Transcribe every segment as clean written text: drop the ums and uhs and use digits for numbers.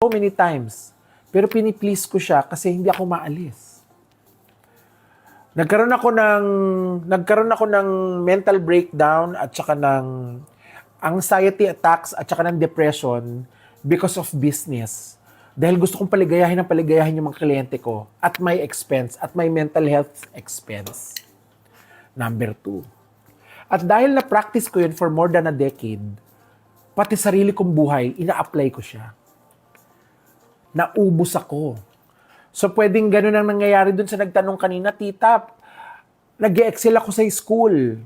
so many times. Pero piniplease ko siya kasi hindi ako maalis. Nagkaroon ako ng mental breakdown at saka ng anxiety attacks at saka ng depression because of business. Dahil gusto kong paligayahin yung mga kliyente ko at my expense, at my mental health expense. Number 2. At dahil na-practice ko yun for more than a decade, pati sarili kong buhay, ina-apply ko siya. Naubos ako. So pwedeng ganun ang nangyayari dun sa nagtanong kanina, tita, nag-excel ako sa school.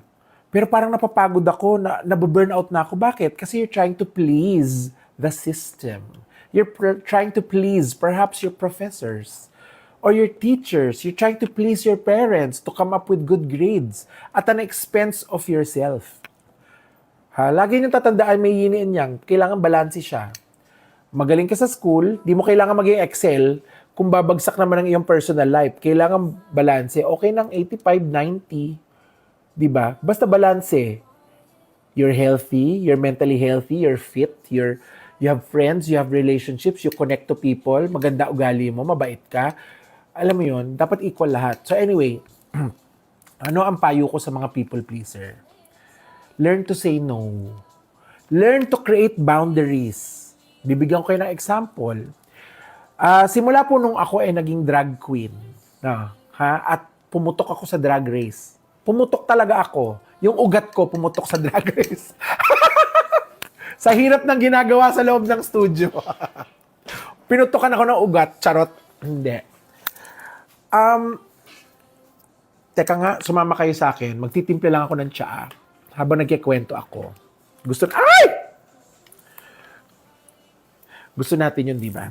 Pero parang napapagod ako, nababurnout na ako. Bakit? Kasi you're trying to please the system. You're trying to please perhaps your professors or your teachers. You're trying to please your parents to come up with good grades at an expense of yourself. Lagi niyong tatandaan, may yin and yang. Kailangan balanse siya. Magaling ka sa school, di mo kailangan maging excel kung babagsak naman ang iyong personal life. Kailangan balanse. Okay ng 85, 90. Di ba? Basta balanse. You're healthy, you're mentally healthy, you're fit, you have friends, you have relationships, you connect to people, maganda ugali mo, mabait ka. Alam mo yun, dapat equal lahat. So anyway, ano ang payo ko sa mga people pleaser? Learn to say no. Learn to create boundaries. Bibigyan ko kayo ng example. Simula po nung ako ay naging drag queen, at pumutok ako sa drag race. Pumutok talaga ako. Yung ugat ko pumutok sa drag race. Sa hirap ng ginagawa sa loob ng studio. Pinutokan ako ng ugat. Charot. Hindi. Teka nga, sumama kayo sa akin. Magtitimple lang ako ng tsaa habang nagkikwento ako. Gusto natin yun, di ba?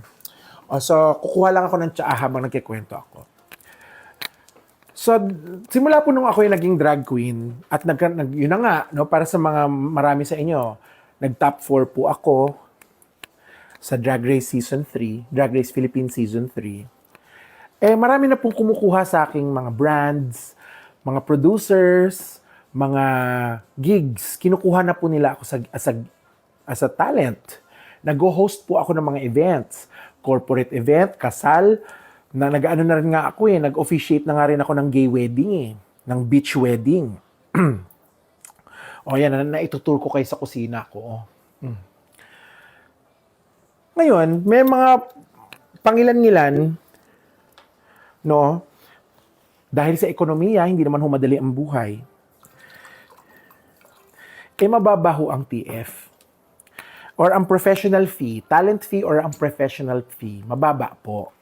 So, kukuha lang ako ng tsaa habang nagkikwento ako. So, simula po nung ako yung naging drag queen, at yun na nga, no, para sa mga marami sa inyo, nag-top 4 po ako sa Drag Race Season 3, Drag Race Philippines Season 3. Marami na pong kumukuha sa aking mga brands, mga producers, mga gigs. Kinukuha na po nila ako as a talent. Nag-host po ako ng mga events, corporate event, kasal, na nag-ano na rin nga ako nag-officiate na nga rin ako ng gay wedding ng beach wedding. Yan, naitutur ko kayo sa kusina ko. Ngayon, may mga pangilan-ngilan, no, dahil sa ekonomiya, hindi naman humadali ang buhay, mababaho ang TF. Or ang professional fee, talent fee or ang professional fee, mababa po.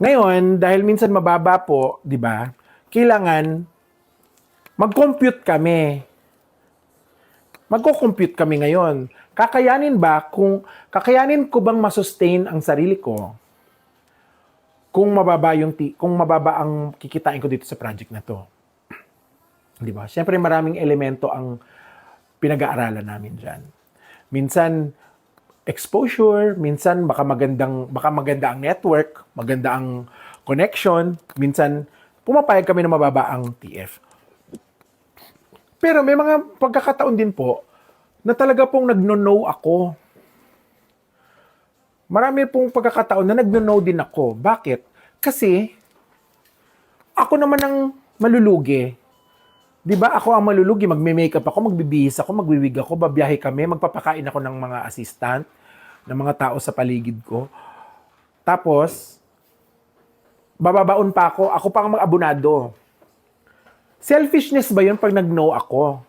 Ngayon, dahil minsan mababa po, di ba, kailangan mag-compute kami. Magko-compute kami ngayon. Kakayanin ko bang masustain ang sarili ko kung mababa ang kikitain ko dito sa project na to? Di ba? Siyempre maraming elemento ang pinag-aaralan namin diyan. Minsan exposure, minsan baka maganda ang network, maganda ang connection, minsan pumapayag kami na mababa ang TF. Pero may mga pagkakataon din po na talaga pong nagno-no ako. Marami pong pagkakataon na nagno-no din ako. Bakit? Kasi ako naman ang malulugi. 'Di ba? Ako ang malulugi, magme-makeup ako, magbibihis ako, magwiwig ako, babiyahe kami, magpapakain ako ng mga assistant, ng mga tao sa paligid ko. Tapos bababaon pa ako pa ang mag-abonado. Selfishness ba 'yun pag nag-no ako?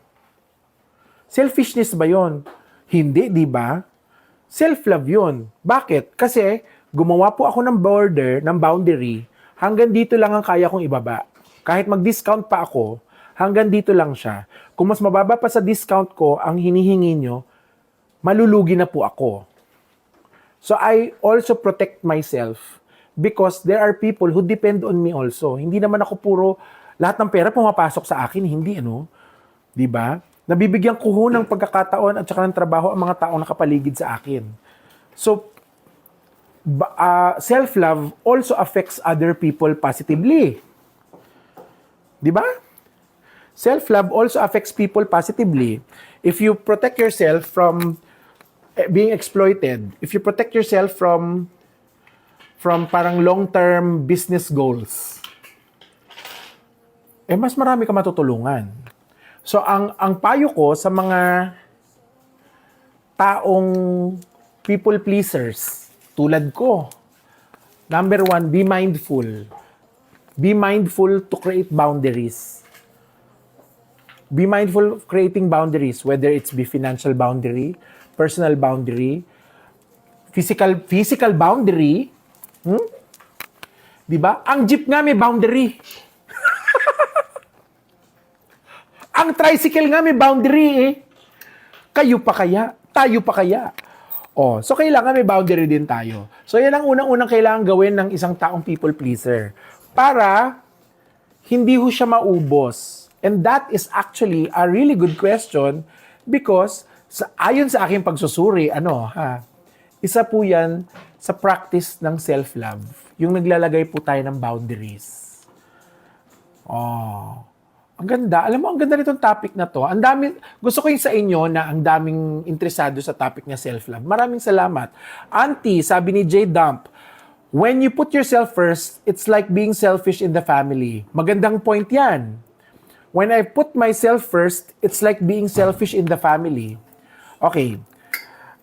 Selfishness ba 'yun? Hindi, 'di ba? Self-love 'yun. Bakit? Kasi gumawa po ako ng boundary, hanggang dito lang ang kaya kong ibaba. Kahit mag-discount pa ako, hanggang dito lang siya. Kung mas mababa pa sa discount ko ang hinihingi nyo, malulugi na po ako. So I also protect myself because there are people who depend on me also. Hindi naman ako lahat ng pera pumapasok sa akin, hindi Di ba? Nabibigyan ko ng pagkakataon at saka ng trabaho ang mga taong nakapaligid sa akin. So, self-love also affects other people positively. Di ba? Self-love also affects people positively. If you protect yourself from being exploited, if you protect yourself from parang long-term business goals, mas marami ka matutulungan. So, ang payo ko sa mga taong people pleasers, tulad ko, number 1, be mindful. Be mindful to create boundaries. Be mindful of creating boundaries, whether it's be financial boundary, personal boundary, physical boundary. Diba? Ang jeep nga may boundary. Ang tricycle nga may boundary eh. Kayo pa kaya? Tayo pa kaya? So kailangan may boundary din tayo. So yan ang unang-unang kailangan gawin ng isang taong people pleaser para hindi ho siya maubos. And that is actually a really good question because ayon sa aking pagsusuri, isa po yan sa practice ng self-love. Yung naglalagay po tayo ng boundaries. Ang ganda. Alam mo, ang ganda nitong topic na to. Ang dami, gusto ko yung sa inyo na ang daming interesado sa topic na self-love. Maraming salamat. Auntie, sabi ni J. Dump, when you put yourself first, it's like being selfish in the family. Magandang point yan. When I put myself first, it's like being selfish in the family. Okay.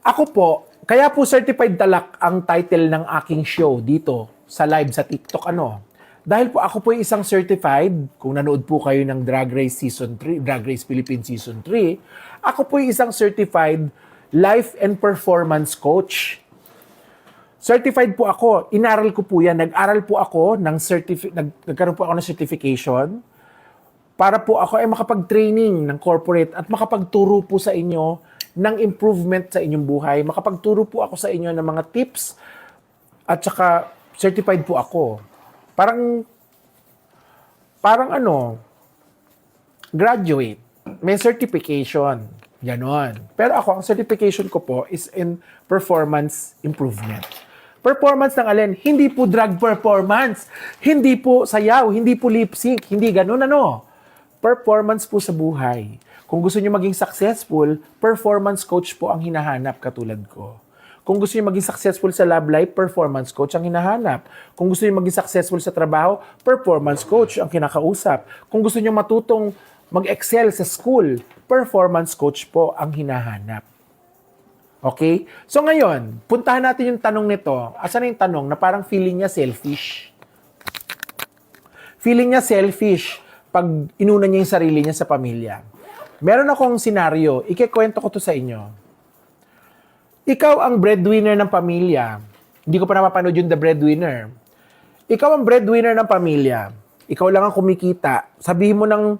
Ako po, kaya po certified talak ang title ng aking show dito sa live sa TikTok. Dahil po ako po yung isang certified, kung nanood po kayo ng Drag Race Season 3, Drag Race Philippines Season 3, ako po yung isang certified life and performance coach. Certified po ako. Inaral ko po yan. Nag-aral po ako nagkaroon po ako ng certification para po ako ay makapag-training ng corporate at makapagturo po sa inyo ng improvement sa inyong buhay. Makapagturo po ako sa inyo ng mga tips at saka certified po ako. Parang graduate. May certification. Ganon. Pero ako, ang certification ko po is in performance improvement. Performance ng alin? Hindi po drag performance. Hindi po sayaw. Hindi po lip sync. Hindi ganon Performance po sa buhay. Kung gusto niyo maging successful, performance coach po ang hinahanap katulad ko. Kung gusto niyo maging successful sa love life, performance coach ang hinahanap. Kung gusto niyo maging successful sa trabaho, performance coach ang kinakausap. Kung gusto niyo matutong mag-excel sa school, performance coach po ang hinahanap. Okay? So ngayon, puntahan natin yung tanong nito. Asan na yung tanong na parang feeling niya selfish? Feeling niya selfish pag inuna niya yung sarili niya sa pamilya. Meron akong senaryo. Ikikwento ko to sa inyo. Ikaw ang breadwinner ng pamilya. Hindi ko pa napapanood yung The Breadwinner. Ikaw ang breadwinner ng pamilya. Ikaw lang ang kumikita. Sabihin mo ng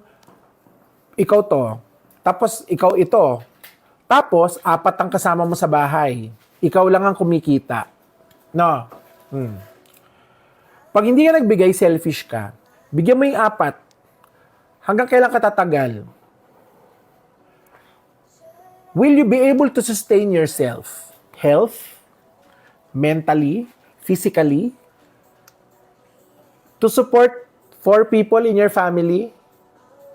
ikaw to. Tapos ikaw ito. Tapos 4 ang kasama mo sa bahay. Ikaw lang ang kumikita. No? Pag hindi ka nagbigay, selfish ka. Bigyan mo yung 4. Hanggang kailan ka tatagal? Will you be able to sustain yourself? Health, mentally, physically, to support 4 people in your family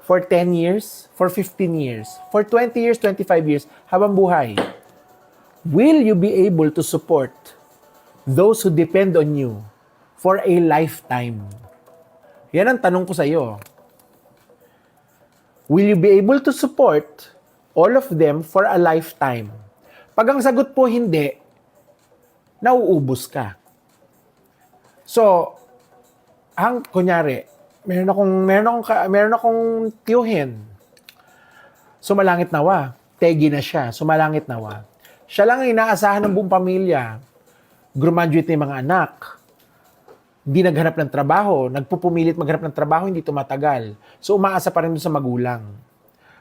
for 10 years, for 15 years, for 20 years, 25 years, habang buhay? Will you be able to support those who depend on you for a lifetime? Yan ang tanong ko sa iyo. Will you be able to support all of them for a lifetime? Pag ang sagot po hindi, nauubos ka. So, kunyari, meron akong tiyuhin. Sumalangit nawa. Tegi na siya. Sumalangit nawa. Siya lang ang inaasahan ng buong pamilya. Graduate na yung mga anak. Hindi naghanap ng trabaho. Nagpupumilit maghanap ng trabaho, hindi tumatagal. So, umaasa pa rin doon sa magulang.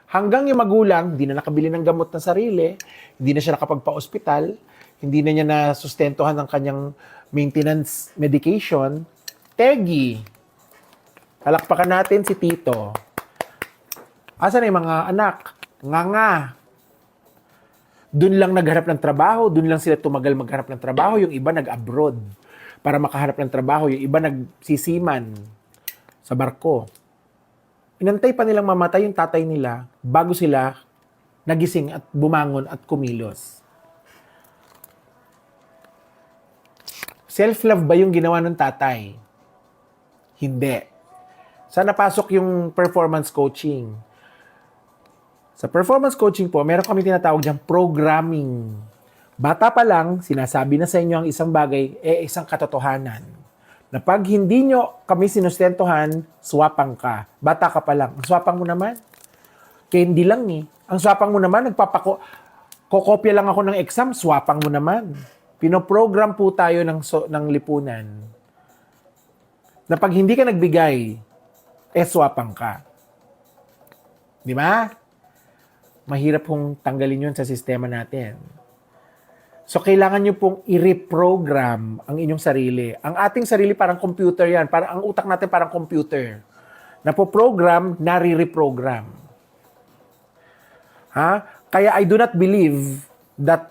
Hanggang yung magulang, hindi na nakabili ng gamot na sarili, hindi na siya nakapagpa-ospital, hindi na niya nasustentuhan ng kanyang maintenance medication, tegi. Palakpakan natin si Tito. Asan na yung mga anak? Nga. Doon lang nagharap ng trabaho, doon lang sila tumagal magharap ng trabaho, yung iba nag-abroad para makaharap ng trabaho, yung iba nagsisiman sa barko. Inantay pa nilang mamatay yung tatay nila bago sila nagising at bumangon at kumilos. Self-love ba yung ginawa ng tatay? Hindi. Saan napasok yung performance coaching? Sa performance coaching po, meron kami tinatawag diyang programming. Bata pa lang, sinasabi na sa inyo ang isang bagay, isang katotohanan. Na pag hindi nyo kami sinustentuhan, swapang ka. Bata ka pa lang. Ang swapang mo naman, candy lang eh. Ang swapang mo naman, kokopya lang ako ng exam, swapang mo naman. Pinoprogram po tayo ng lipunan na pag hindi ka nagbigay, swapang ka. Di ba? Mahirap pong tanggalin yun sa sistema natin. So, kailangan nyo pong i-reprogram ang inyong sarili. Ang ating sarili parang computer yan. Ang utak natin parang computer. Napo-program, nare-reprogram. Ha? Kaya I do not believe that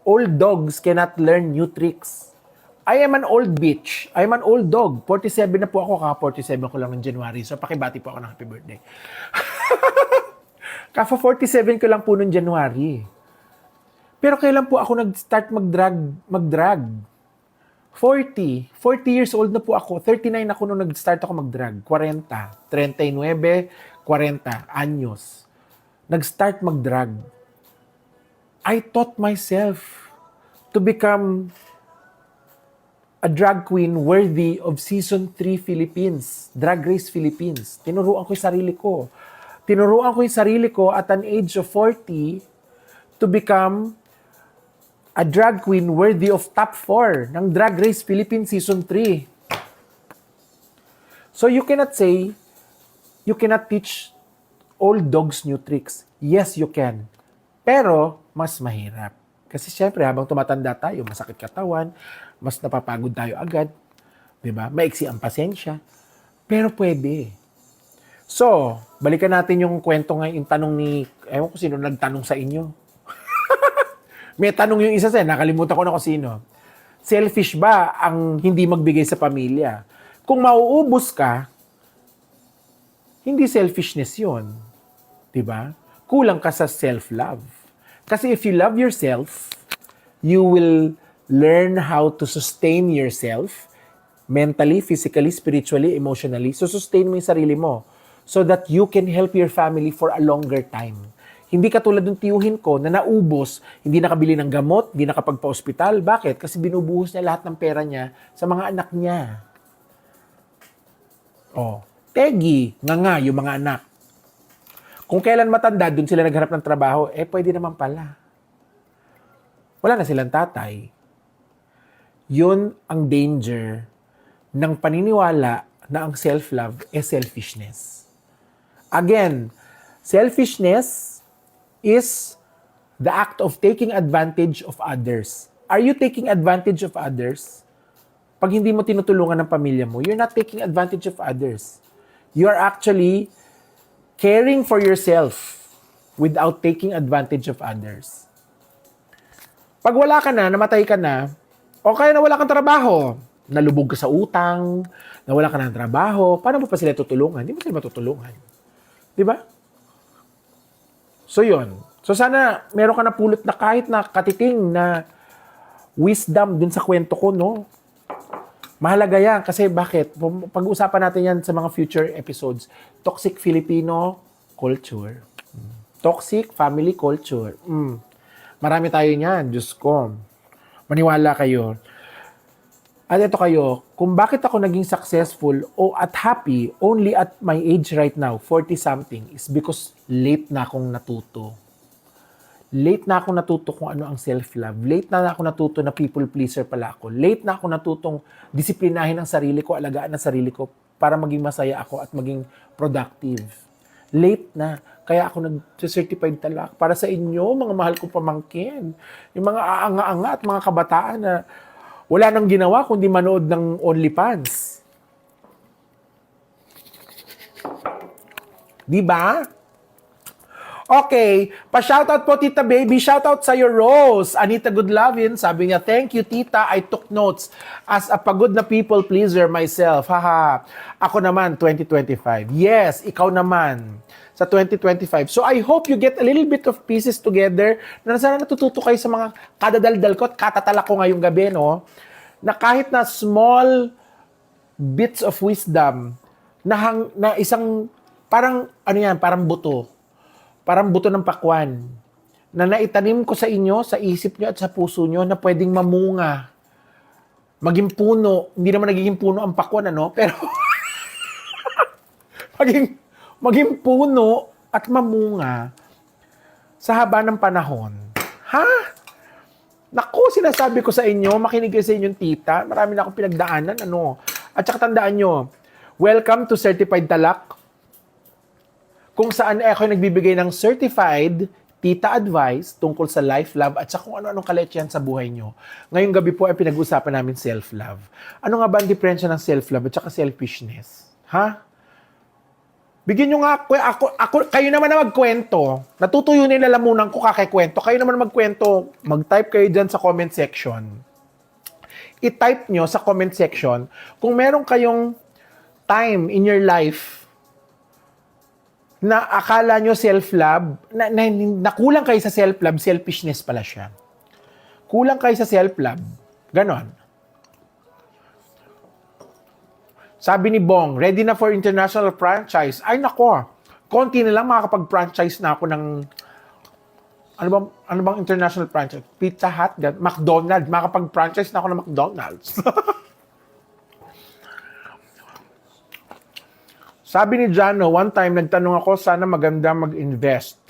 old dogs cannot learn new tricks. I am an old bitch. I am an old dog. 47 na po ako. Kaka-47 ko lang ng January. So, pakibati po ako ng happy birthday. Kaka-47 ko lang po ng January. Pero kailan po ako nag-start mag-drug? 40 years old na po ako. 39 ako nung nag-start ako mag-drug. 40, 39, 40 anyos. Nag-start mag-drug. I taught myself to become a drag queen worthy of Season 3 Philippines, Drag Race Philippines. Tinuruan ko yung sarili ko. Tinuruan ko yung sarili ko at an age of 40 to become a drag queen worthy of top 4 ng Drag Race Philippines Season 3. So you cannot say, you cannot teach old dogs new tricks. Yes, you can. Pero, mas mahirap. Kasi syempre, habang tumatanda tayo, masakit katawan, mas napapagod tayo agad. Diba? Maiksi ang pasensya. Pero pwede. So, balikan natin yung kwento ngayon, yung tanong ni, ewan ko sino nagtanong sa inyo. May tanong yung isa nakalimutan ko na kung sino. Selfish ba ang hindi magbigay sa pamilya? Kung mauubos ka, hindi selfishness yun. Diba? Kulang ka sa self-love. Kasi if you love yourself, you will learn how to sustain yourself mentally, physically, spiritually, emotionally. So sustain mo yung sarili mo so that you can help your family for a longer time. Hindi katulad ng tiyuhin ko na naubos, hindi nakabili ng gamot, hindi nakapagpa-ospital. Bakit? Kasi binubuhos niya lahat ng pera niya sa mga anak niya. Tegi, nga yung mga anak. Kung kailan matanda, dun sila naghanap ng trabaho, pwede naman pala. Wala na silang tatay. Yun ang danger ng paniniwala na ang self-love selfishness. Again, selfishness is the act of taking advantage of others. Are you taking advantage of others? Pag hindi mo tinutulungan ng pamilya mo, you're not taking advantage of others. You are actually caring for yourself without taking advantage of others. Pag wala ka na, namatay ka na, o kaya nawala kang trabaho, nalubog ka sa utang, nawala ka ng trabaho, paano mo pa sila tutulungan? Hindi mo sila matutulungan. Di ba? So yun. So sana meron ka na pulot na kahit na katiting na wisdom dun sa kwento ko, no? Mahalaga yan. Kasi bakit? Pag-uusapan natin yan sa mga future episodes. Toxic Filipino culture. Toxic family culture. Marami tayo niyan. Diyos ko. Maniwala kayo. At ito kayo, kung bakit ako naging successful o at happy only at my age right now, 40-something, is because late na akong natuto. Late na ako natuto kung ano ang self-love. Late na ako natuto na people pleaser pala ako. Late na ako natutong disiplinahin ang sarili ko, alagaan ang sarili ko para maging masaya ako at maging productive. Late na. Kaya ako nag-certified talak para sa inyo, mga mahal kong pamangkin. Yung mga aanga-anga at mga kabataan na wala nang ginawa kundi manood ng OnlyFans. Diba? Okay, pa-shoutout po Tita Baby, shoutout sa your Rose. Anita Goodlovin, sabi niya, thank you Tita, I took notes as a pagod na people pleaser myself. Haha, ako naman 2025. Yes, ikaw naman sa 2025. So I hope you get a little bit of pieces together na sana natututo kayo sa mga kadadaldal ko at katatala ko ngayong gabi, no? na kahit na small bits of wisdom na isang parang ano yan, parang buto ng pakwan na naitanim ko sa inyo, sa isip nyo at sa puso nyo na pwedeng mamunga, maging puno. Hindi naman nagiging puno ang pakwan, ano? Pero maging puno at mamunga sa haba ng panahon. Ha? Naku, sinasabi ko sa inyo, makinig kayo sa inyong tita. Marami na akong pinagdaanan, ano. At saka tandaan nyo, welcome to Certified Talak, kung saan ako nagbibigay ng certified tita advice tungkol sa life, love, at saka kung ano-anong kaletyan sa buhay nyo. Ngayong gabi po ay pinag-usapan namin self-love. Ano nga ba ang diferensya ng self-love at saka selfishness? Ha? Bigyan nyo nga ako, kayo naman na magkwento. Natutuyo nilalamunan ko kakikwento. Kayo naman magkwento. Mag-type kayo dyan sa comment section. I-type nyo sa comment section kung meron kayong time in your life na akala nyo self-love, na kulang kayo sa self-love, selfishness pala siya. Kulang kayo sa self-love. Ganon. Sabi ni Bong, ready na for international franchise. Ay nako, konti na lang makakapag-franchise na ako ng ano bang international franchise? Pizza Hut, McDonald's, makakapag-franchise na ako ng McDonald's. Sabi ni Jano, one time nagtanong ako, sana maganda mag-invest.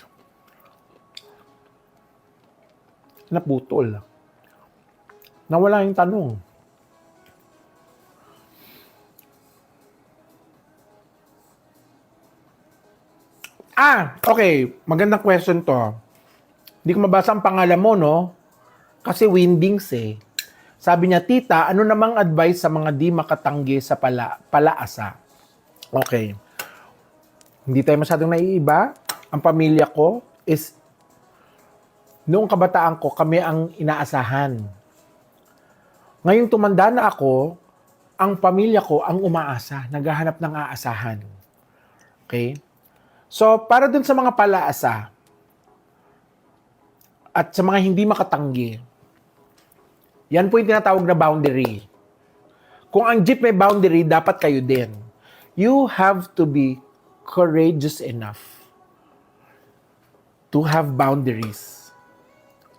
Naputol. Nawala yung tanong. Okay. Magandang question to. Hindi ko mabasa ang pangalan mo, no? Kasi Windings eh. Sabi niya, tita, ano namang advice sa mga di makatanggi sa palaasa? Okay. Hindi tayo masyadong naiiba. Ang pamilya ko is, noong kabataan ko, kami ang inaasahan. Ngayong tumanda na ako, ang pamilya ko ang umaasa, naghahanap ng aasahan. Okay? So, para dun sa mga palaasa at sa mga hindi makatanggi, yan po yung tinatawag na boundary. Kung ang jeep may boundary, dapat kayo din. You have to be courageous enough to have boundaries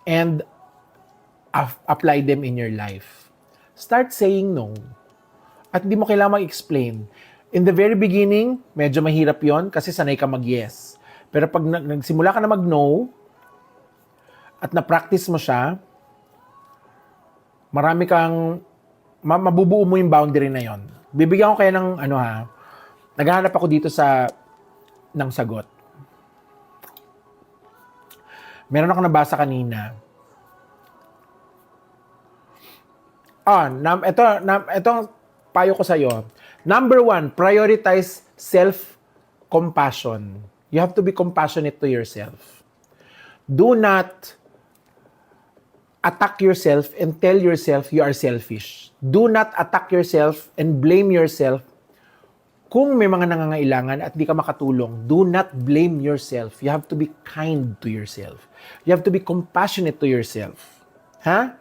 and apply them in your life. Start saying no. At hindi mo kailangan mag-explain. In the very beginning, medyo mahirap yon kasi sanay ka mag-yes. Pero pag nagsimula ka na mag-no at na-practice mo siya, marami kang mabubuo mo yung boundary na yon. Bibigyan ko kayo ng naghahanap ako dito ng sagot. Meron ako nabasa kanina. Itong payo ko sa'yo. Number 1, prioritize self-compassion. You have to be compassionate to yourself. Do not attack yourself and tell yourself you are selfish. Do not attack yourself and blame yourself kung may mga nangangailangan at di ka makatulong. Do not blame yourself. You have to be kind to yourself. You have to be compassionate to yourself. Ha?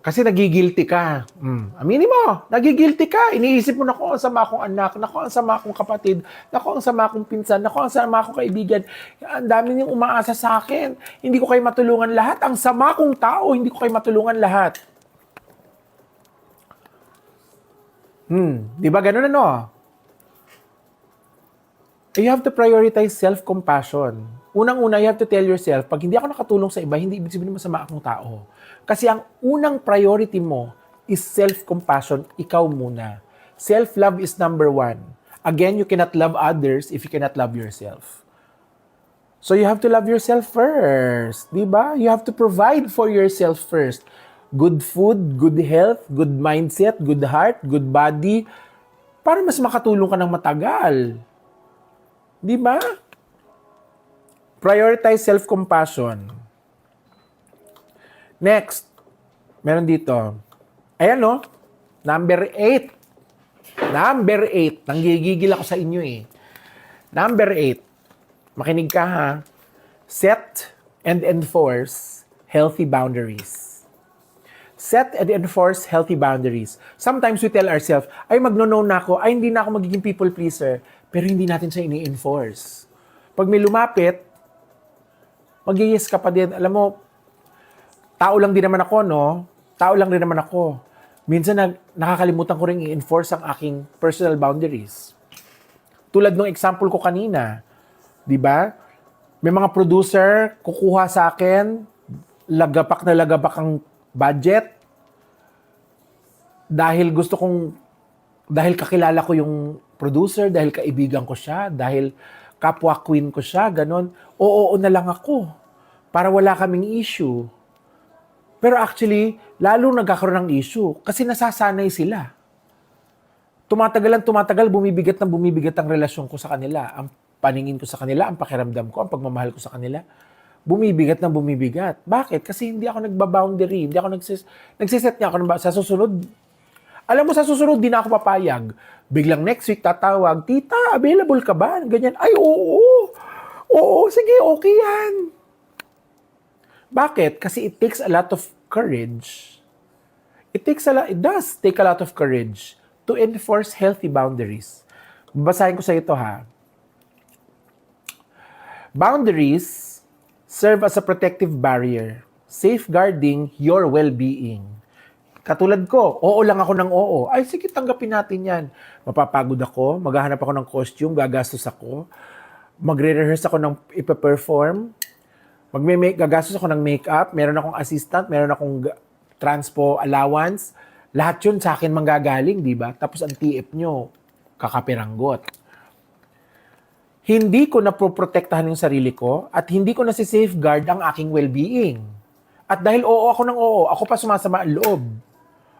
Kasi nagigilty ka. Aminin mo, nagigilty ka. Iniisip mo, naku, ang sama akong anak, naku, ang sama akong kapatid, naku, ang sama akong pinsan, naku, ang sama akong kaibigan. Ang dami niyong umaasa sa akin. Hindi ko kayo matulungan lahat. Ang sama kong tao, hindi ko kayo matulungan lahat. Di ba ganun You have to prioritize self-compassion. Unang-una, you have to tell yourself, pag hindi ako nakatulong sa iba, hindi ibig sabihin masama akong tao. Kasi ang unang priority mo is self-compassion, ikaw muna. Self-love is number 1. Again, you cannot love others if you cannot love yourself. So you have to love yourself first. Di ba? You have to provide for yourself first. Good food, good health, good mindset, good heart, good body, para mas makatulong ka ng matagal. Di ba? Prioritize self-compassion. Next, meron dito. Ayan number 8. Number 8. Nanggigigil ako sa inyo eh. Number 8. Makinig ka ha. Set and enforce healthy boundaries. Set and enforce healthy boundaries. Sometimes we tell ourselves, ay magno-no na ako, ay hindi na ako magiging people pleaser. Pero hindi natin siya ini-enforce. Pag may lumapit, mag-yes ka pa din. Alam mo, tao lang din naman ako, no? Tao lang din naman ako. Minsan nakakalimutan ko rin i-enforce ang aking personal boundaries. Tulad ng example ko kanina, di ba? May mga producer, kukuha sa akin, lagapak na lagapak ang budget, dahil dahil kakilala ko yung producer, dahil kaibigan ko siya, dahil kapwa queen ko siya, ganon, oo na lang ako, para wala kaming issue. Pero actually, lalo nagkakaroon ng issue, kasi nasasanay sila. Tumatagal, bumibigat ang relasyon ko sa kanila, ang paningin ko sa kanila, ang pakiramdam ko, ang pagmamahal ko sa kanila, bumibigat. Bakit? Kasi hindi ako nagba-boundary, hindi ako nagsiset niya ako sa susunod. Alam mo, sa susunod, di na ako papayag. Biglang next week, tatawag, tita, available ka ba? Ganyan, ay, oo, sige, okay yan. Bakit? Kasi it takes a lot of courage. It does take a lot of courage to enforce healthy boundaries. Babasahin ko sa ito, ha. Boundaries serve as a protective barrier, safeguarding your well-being. Katulad ko, oo lang ako ng oo. Ay, sige, tanggapin natin yan. Mapapagod ako, maghahanap ako ng costume, gagastos ako, magre-rehearse ako ng ipa-perform, gagastos ako ng makeup, meron akong assistant, meron akong transpo allowance, lahat yun sa akin manggagaling, di ba? Tapos ang TF nyo, kakapiranggot. Hindi ko napoprotektahan yung sarili ko at hindi ko nasi-safeguard ang aking well-being. At dahil oo ako ng oo, ako pa sumasama ang loob.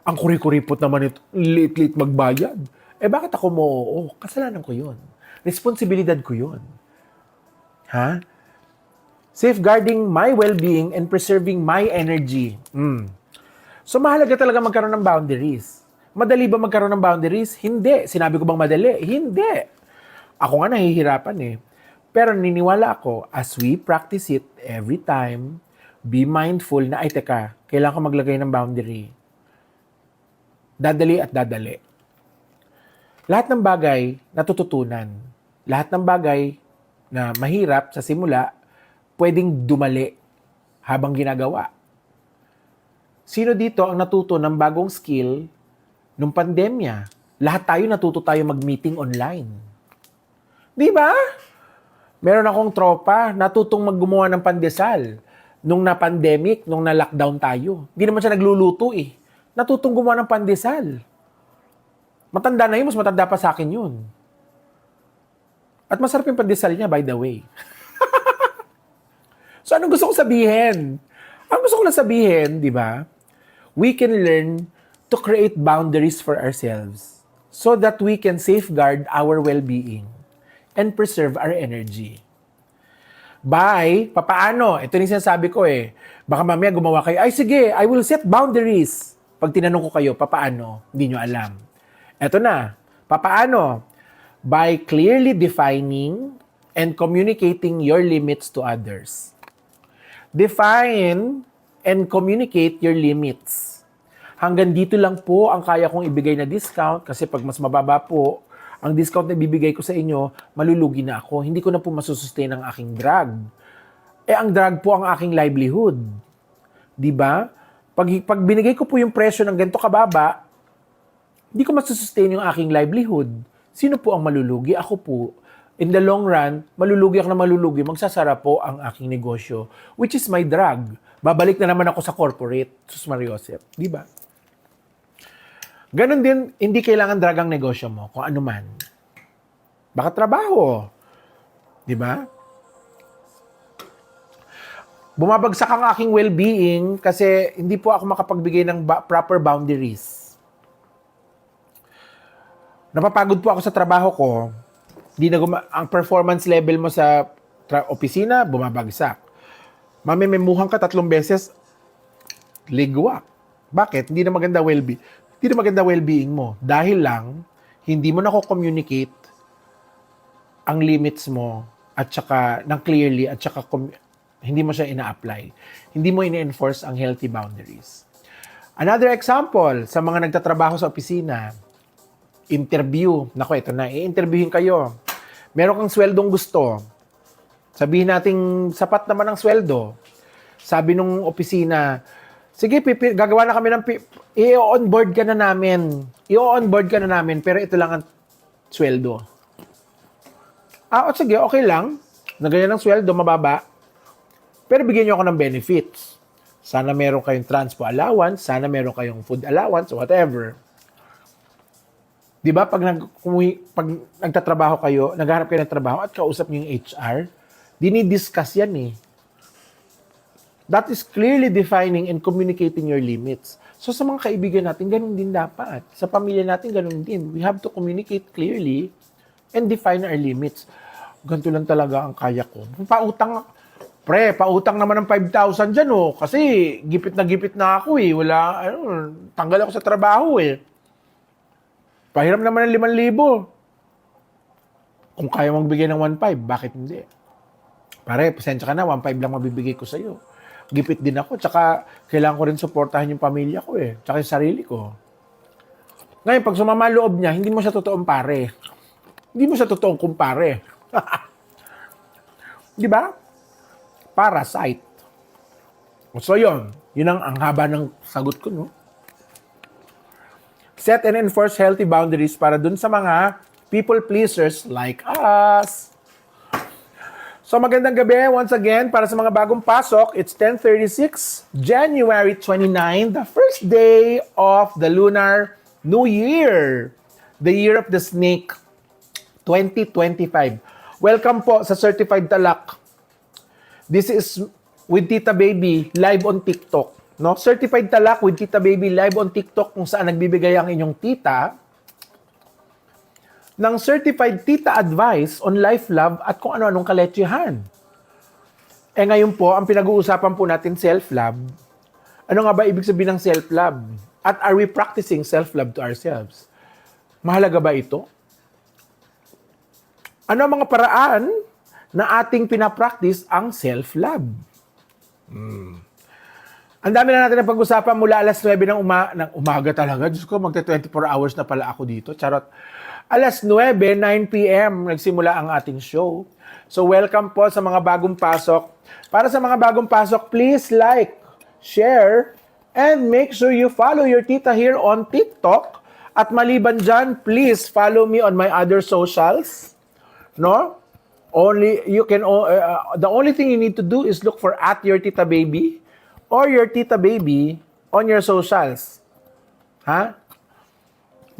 Ang kuri-kuripot naman ito, lit-lit magbayad. Bakit ako mo oo? Kasalanan ko yun. Responsibilidad ko yun. Ha? Safeguarding my well-being and preserving my energy. So mahalaga talaga magkaroon ng boundaries. Madali ba magkaroon ng boundaries? Hindi. Sinabi ko bang madali? Hindi. Ako nga nahihirapan eh. Pero niniwala ako, as we practice it every time, be mindful na, ay teka, kailangan ko maglagay ng boundary. Dadali at dadali. Lahat ng bagay natututunan. Lahat ng bagay na mahirap sa simula, pwedeng dumali habang ginagawa. Sino dito ang natuto ng bagong skill nung pandemya? Lahat tayo natuto tayo mag-meeting online. Di ba? Meron akong tropa, natutong maggumawa ng pandesal. Nung na-pandemic, nung na-lockdown tayo. Hindi naman siya nagluluto eh. Natutong gumawa ng pandesal. Matanda na yun, mas matanda pa sa akin yun. At masarap yung pandesal niya, by the way. So, anong gusto ko sabihin? Ang gusto ko lang sabihin, di ba? We can learn to create boundaries for ourselves so that we can safeguard our well-being and preserve our energy. Papaano? Ito yung sinasabi ko eh. Baka mamaya gumawa kayo, ay sige, I will set boundaries. Pag tinanong ko kayo, papaano? Hindi nyo alam. Ito na, papaano? By clearly defining and communicating your limits to others. Define and communicate your limits. Hanggang dito lang po ang kaya kong ibigay na discount kasi pag mas mababa po, ang discount na bibigay ko sa inyo, malulugi na ako. Hindi ko na po masusustain ang aking drug. Ang drug po ang aking livelihood. Di ba? Pag binigay ko po yung presyo ng ganito kababa, hindi ko masusustain yung aking livelihood. Sino po ang malulugi? Ako po. In the long run, malulugi ako na malulugi, magsasara po ang aking negosyo, which is my drug. Babalik na naman ako sa corporate, Sus Mariosep. Di ba? Ganon din, hindi kailangan drug ang negosyo mo, kung ano man. Baka trabaho. Di ba? Bumabagsak ang aking well-being kasi hindi po ako makapagbigay ng proper boundaries. Napapagod po ako sa trabaho ko. Ang performance level mo sa opisina, bumabagsak. Mamimemuhan ka 3 beses, ligwak. Bakit? Hindi na maganda well-being mo. Dahil lang, hindi mo na-communicate ang limits mo at saka ng clearly at saka hindi mo siya ina-apply. Hindi mo ina-enforce ang healthy boundaries. Another example, sa mga nagtatrabaho sa opisina, interview. Naku, ito na, i-interviewin kayo. Meron kang sweldong gusto. Sabihin nating sapat naman ang sweldo. Sabi nung opisina, sige, gagawa na kami ng i-onboard ka na namin. I-onboard ka na namin, pero ito lang ang sweldo. O sige, okay lang. Na ganyan ang sweldo, mababa. Pero bigyan niyo ako ng benefits. Sana meron kayong transpo allowance, sana meron kayong food allowance, whatever. Di ba, pag nagtatrabaho kayo, naghahanap kayo ng trabaho at kausap niyo yung HR, dinidiscuss yan eh. That is clearly defining and communicating your limits. So sa mga kaibigan natin, ganun din dapat. Sa pamilya natin, ganun din. We have to communicate clearly and define our limits. Ganito lang talaga ang kaya ko. Pautang naman ng 5,000 dyan oh. Kasi gipit na ako eh. Tanggal ako sa trabaho eh. Pahiram naman ng 5,000. Kung kaya mong bigay ng 1,500, bakit hindi? Pare, pasensya ka na, 1,500 lang mabibigay ko sa'yo. Gipit din ako, tsaka kailangan ko rin suportahan yung pamilya ko eh, tsaka yung sarili ko. Ngayon, pag sumama loob niya, hindi mo siya totoong pare. Hindi mo siya totoong kumpare. Di ba? Parasite. So yun ang haba ng sagot ko, no? Set and enforce healthy boundaries para dun sa mga people pleasers like us. So magandang gabi once again para sa mga bagong pasok. It's 10:36, January 29, the first day of the Lunar New Year. The Year of the Snake 2025. Welcome po sa Certified Talak. This is with Tita Baby live on TikTok. No? Certified Talak with Tita Baby live on TikTok kung saan nagbibigay ang inyong tita ng certified tita advice on life, love, at kung ano-anong kaletyahan. Ngayon po, ang pinag-uusapan po natin, self-love. Ano nga ba ibig sabihin ng self-love? At are we practicing self-love to ourselves? Mahalaga ba ito? Ano ang mga paraan na ating pinapractice ang self-love? Ang dami na natin na pag-usapan mula alas 9 ng umaga talaga. Diyos ko, magta-24 hours na pala ako dito. Charot. Alas 9, 9 p.m. nagsimula ang ating show. So welcome po sa mga bagong pasok. Para sa mga bagong pasok, please like, share, and make sure you follow your tita here on TikTok. At maliban dyan, please follow me on my other socials. No? The only thing you need to do is look for @yourtitababy or your tita baby on your socials. Ha?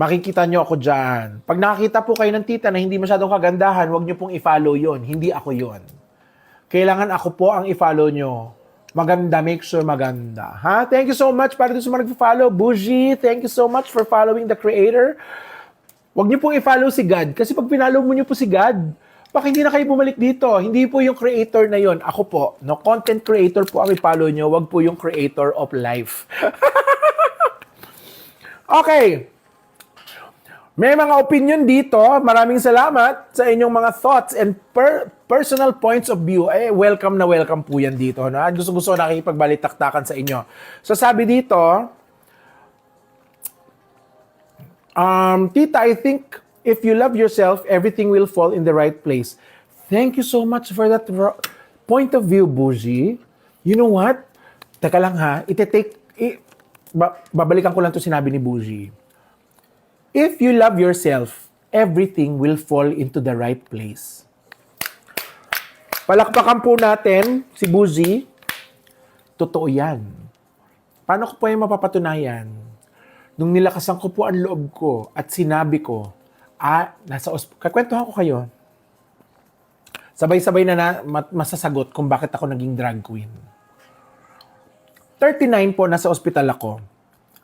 Makikita nyo ako dyan. Pag nakakita po kayo ng tita na hindi masyadong kagandahan, huwag nyo pong i-follow yon. Hindi ako yon. Kailangan ako po ang i-follow nyo. Maganda, make sure maganda. Ha? Thank you so much para doon sa mga nag-follow. Bougie, thank you so much for following the creator. Huwag nyo pong i-follow si God. Kasi pag pinollow mo nyo po si God, baka hindi na kayo bumalik dito. Hindi po yung creator na yon. Ako po, no, content creator po ang i-follow nyo. Huwag po yung creator of life. Okay. May mga opinion dito. Maraming salamat sa inyong mga thoughts and personal points of view. Welcome na welcome po yan dito. No? Gusto nakikipagbalitaktakan sa inyo. So sabi dito, Tita, I think if you love yourself, everything will fall in the right place. Thank you so much for that point of view, Bougie. You know what? Teka lang ha. Babalikan ko lang to sinabi ni Bougie. If you love yourself, everything will fall into the right place. Palakpakan po natin si Bougie. Totoo yan. Paano ko po yung mapapatunayan? Nung nilakasan ko po ang loob ko at sinabi ko, kakwentuhan ko kayo. Sabay-sabay na masasagot kung bakit ako naging drag queen. 39 po, nasa ospital ako.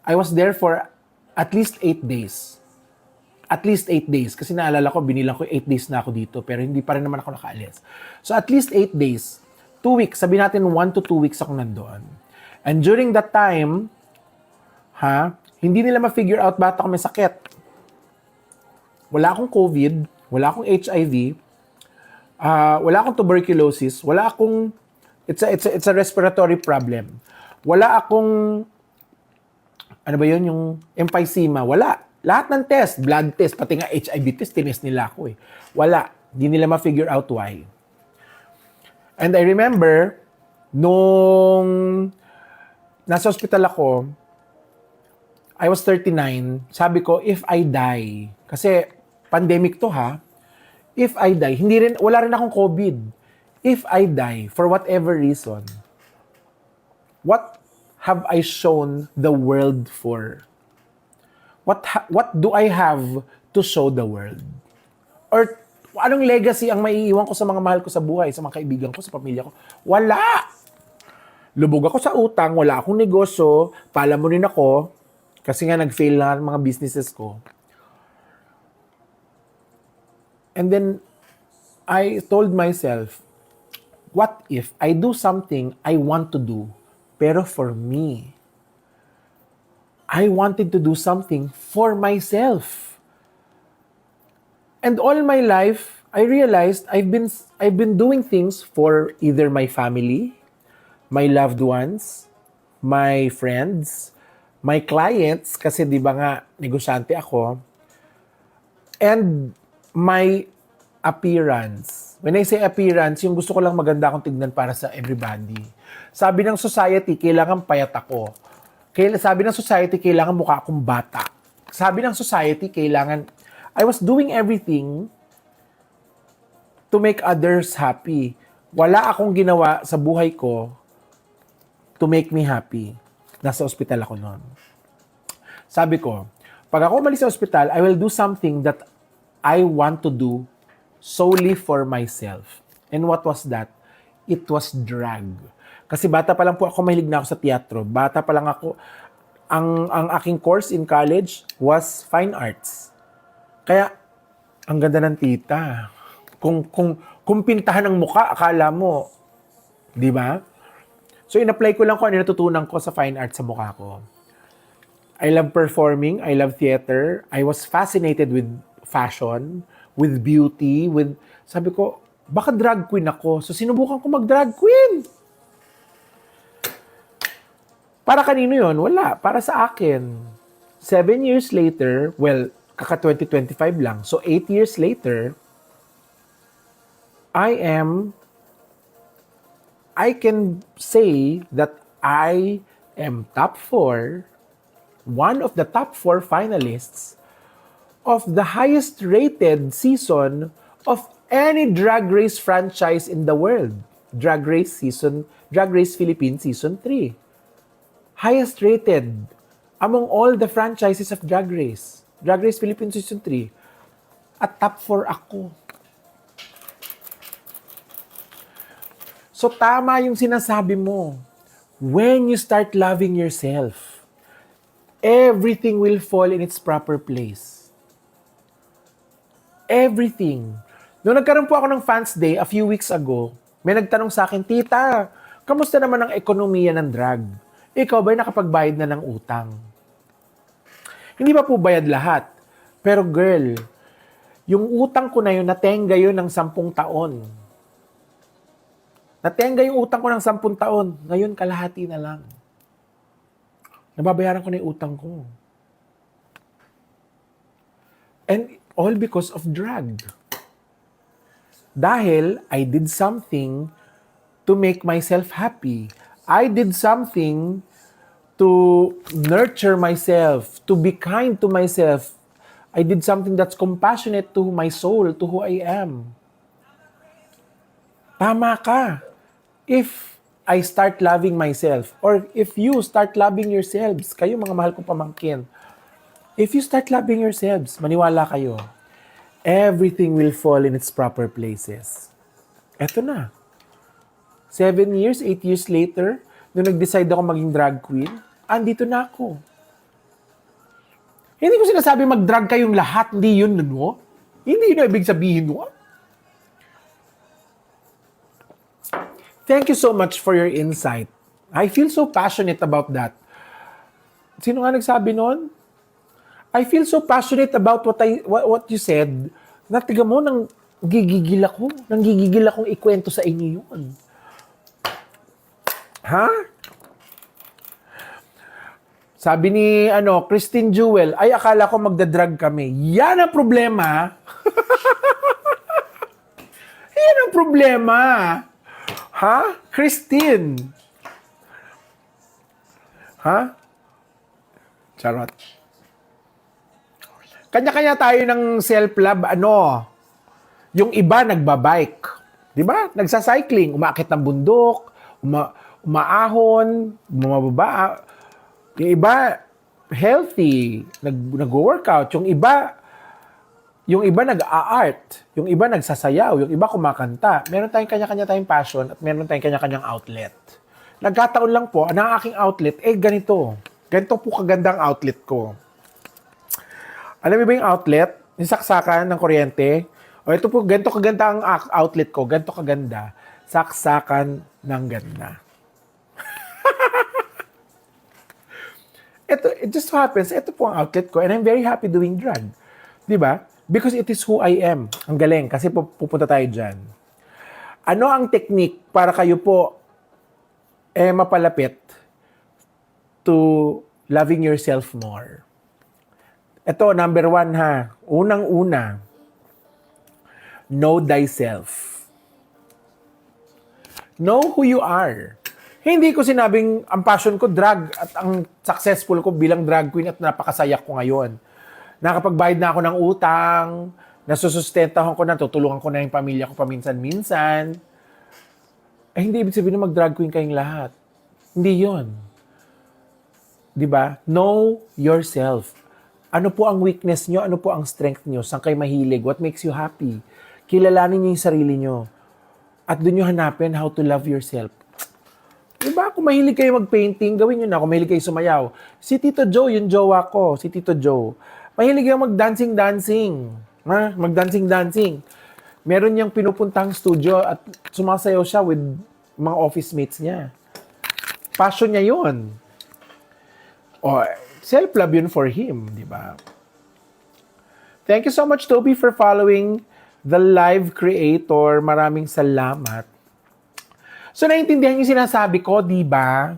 I was there for at least 8 days. At least 8 days. Kasi naalala ko, binilang ko 8 days na ako dito. Pero hindi pa rin naman ako nakaalis. So at least 8 days. 2 weeks. Sabi natin 1 to 2 weeks ako nandoon. And during that time, hindi nila ma-figure out bakit ako may sakit. Wala akong COVID. Wala akong HIV. Wala akong tuberculosis. Wala akong... It's a respiratory problem. Wala akong ano ba yun, yung emphysema, wala. Lahat ng test, blood test, pati nga HIV test, tinest nila ako eh. Wala. Hindi nila ma-figure out why. And I remember, nung nasa hospital ako, I was 39, sabi ko, if I die, kasi pandemic to ha, if I die, wala rin akong COVID. If I die, for whatever reason, what have I shown the world for? What do I have to show the world? Or anong legacy ang maiiwan ko sa mga mahal ko sa buhay, sa mga kaibigan ko, sa pamilya ko? Wala! Lubog ako sa utang, wala akong negosyo, palamunin ako, kasi nga nag-fail na mga businesses ko. And then, I told myself, what if I do something I want to do, pero for me? I wanted to do something for myself. And all my life, I realized I've been doing things for either my family, my loved ones, my friends, my clients, kasi di ba nga, negosyante ako, and my appearance. When I say appearance, yung gusto ko lang maganda akong tignan para sa everybody. Sabi ng society, kailangan payat ako. Sabi ng society, kailangan mukha akong bata. Sabi ng society, kailangan... I was doing everything to make others happy. Wala akong ginawa sa buhay ko to make me happy. Nasa ospital ako noon. Sabi ko, pag ako umalis sa ospital, I will do something that I want to do solely for myself. And what was that? It was drag. Kasi bata pa lang po ako, mahilig na ako sa teatro. Bata pa lang ako, ang aking course in college was fine arts. Kaya, ang ganda ng tita. Kung pintahan ng muka, akala mo, di ba? So, in-apply ko lang kung ano natutunan ko sa fine arts sa mukha ko. I love performing, I love theater. I was fascinated with fashion, with beauty, sabi ko, baka drag queen ako. So, sinubukan ko mag-drag queen. Para kanino yon? Wala. Para sa akin. 7 years later, well, kaka-2025 lang. So, 8 years later, I can say that I am one of the top 4 finalists of the highest rated season of any Drag Race franchise in the world. Drag Race Philippines Season 3. Highest rated among all the franchises of Drag Race. Drag Race Philippines Season 3. At top 4 ako. So tama yung sinasabi mo. When you start loving yourself, everything will fall in its proper place. Everything. Noong nagkaroon po ako ng Fans Day a few weeks ago, may nagtanong sa akin, Tita, kamusta naman ang ekonomiya ng drag? Ikaw ba'y nakapagbayad na ng utang? Hindi pa po bayad lahat. Pero girl, yung utang ko na yun, natenga yun ng 10 taon. Natenga yung utang ko ng 10 taon. Ngayon, kalahati na lang. Nababayaran ko na yung utang ko. And all because of drag. Dahil I did something to make myself happy. I did something to nurture myself, to be kind to myself. I did something that's compassionate to my soul, to who I am. Tama ka. If I start loving myself, or if you start loving yourselves, kayo mga mahal kong pamangkin, if you start loving yourselves, maniwala kayo, everything will fall in its proper places. Eto na. 7 years, 8 years later, nung nag-decide ako maging drag queen, andito na ako. Hindi ko sinasabi mag-drag kayong lahat, hindi yun, no? Hindi yun ibig sabihin, no? Thank you so much for your insight. I feel so passionate about that. Sino nga nagsabi nun? I feel so passionate about what you said, na tiga mo, nanggigigil akong ikwento sa inyo yun. Ha? Sabi ni Christine Jewel, ay akala ko magda-drug kami. Yan ang problema. Yan ang problema. Ha? Christine? Ha? Charot. Kanya-kanya tayo ng self-love, yung iba nagbabike. Di ba? Nagsacycling, umaakit ng bundok, umaahon, bumababa. Yung iba, healthy, nag-workout. Yung iba nag-a-art. Yung iba nagsasayaw. Yung iba kumakanta. Meron tayong kanya-kanya tayong passion at meron tayong kanya-kanyang outlet. Nagkataon lang po, ang aking outlet, ganito. Ganito po kaganda ang outlet ko. Alam mo ba yung outlet? Yung saksakan ng kuryente? O ito po, ganito kaganda ang outlet ko. Ganito kaganda. Saksakan ng ganda. It just happens, ito po ang outlet ko and I'm very happy doing drag. Di ba? Because it is who I am. Ang galing, kasi pupunta tayo dyan. Ano ang technique para kayo po mapalapit to loving yourself more? Ito, number 1 ha. Unang-una, know thyself. Know who you are. Hindi ko sinabing ang passion ko drag at ang successful ko bilang drag queen at napakasaya ko ngayon. Nakapagbayad na ako ng utang, nasusustentahan ko na, tutulungan ko na yung pamilya ko paminsan-minsan. Hindi ibig sabihin na mag-drag queen kayong lahat. Hindi yon. Diba? Know yourself. Ano po ang weakness nyo? Ano po ang strength nyo? Saan kayo mahilig? What makes you happy? Kilalanin nyo yung sarili nyo. At doon nyo hanapin how to love yourself. Diba? Kung mahilig kayo mag-painting, gawin nyo na. Kung mahilig kayo sumayaw. Si Tito Joe, yung jowa ko. Si Tito Joe. Mahilig kayo mag-dancing-dancing. Mag-dancing-dancing. Meron niyang pinupuntang studio at sumasayaw siya with mga office mates niya. Passion niya yun. O, self-love yun for him, di ba? Thank you so much, Toby, for following the live creator. Maraming salamat. So, naiintindihan yung sinasabi ko, di ba?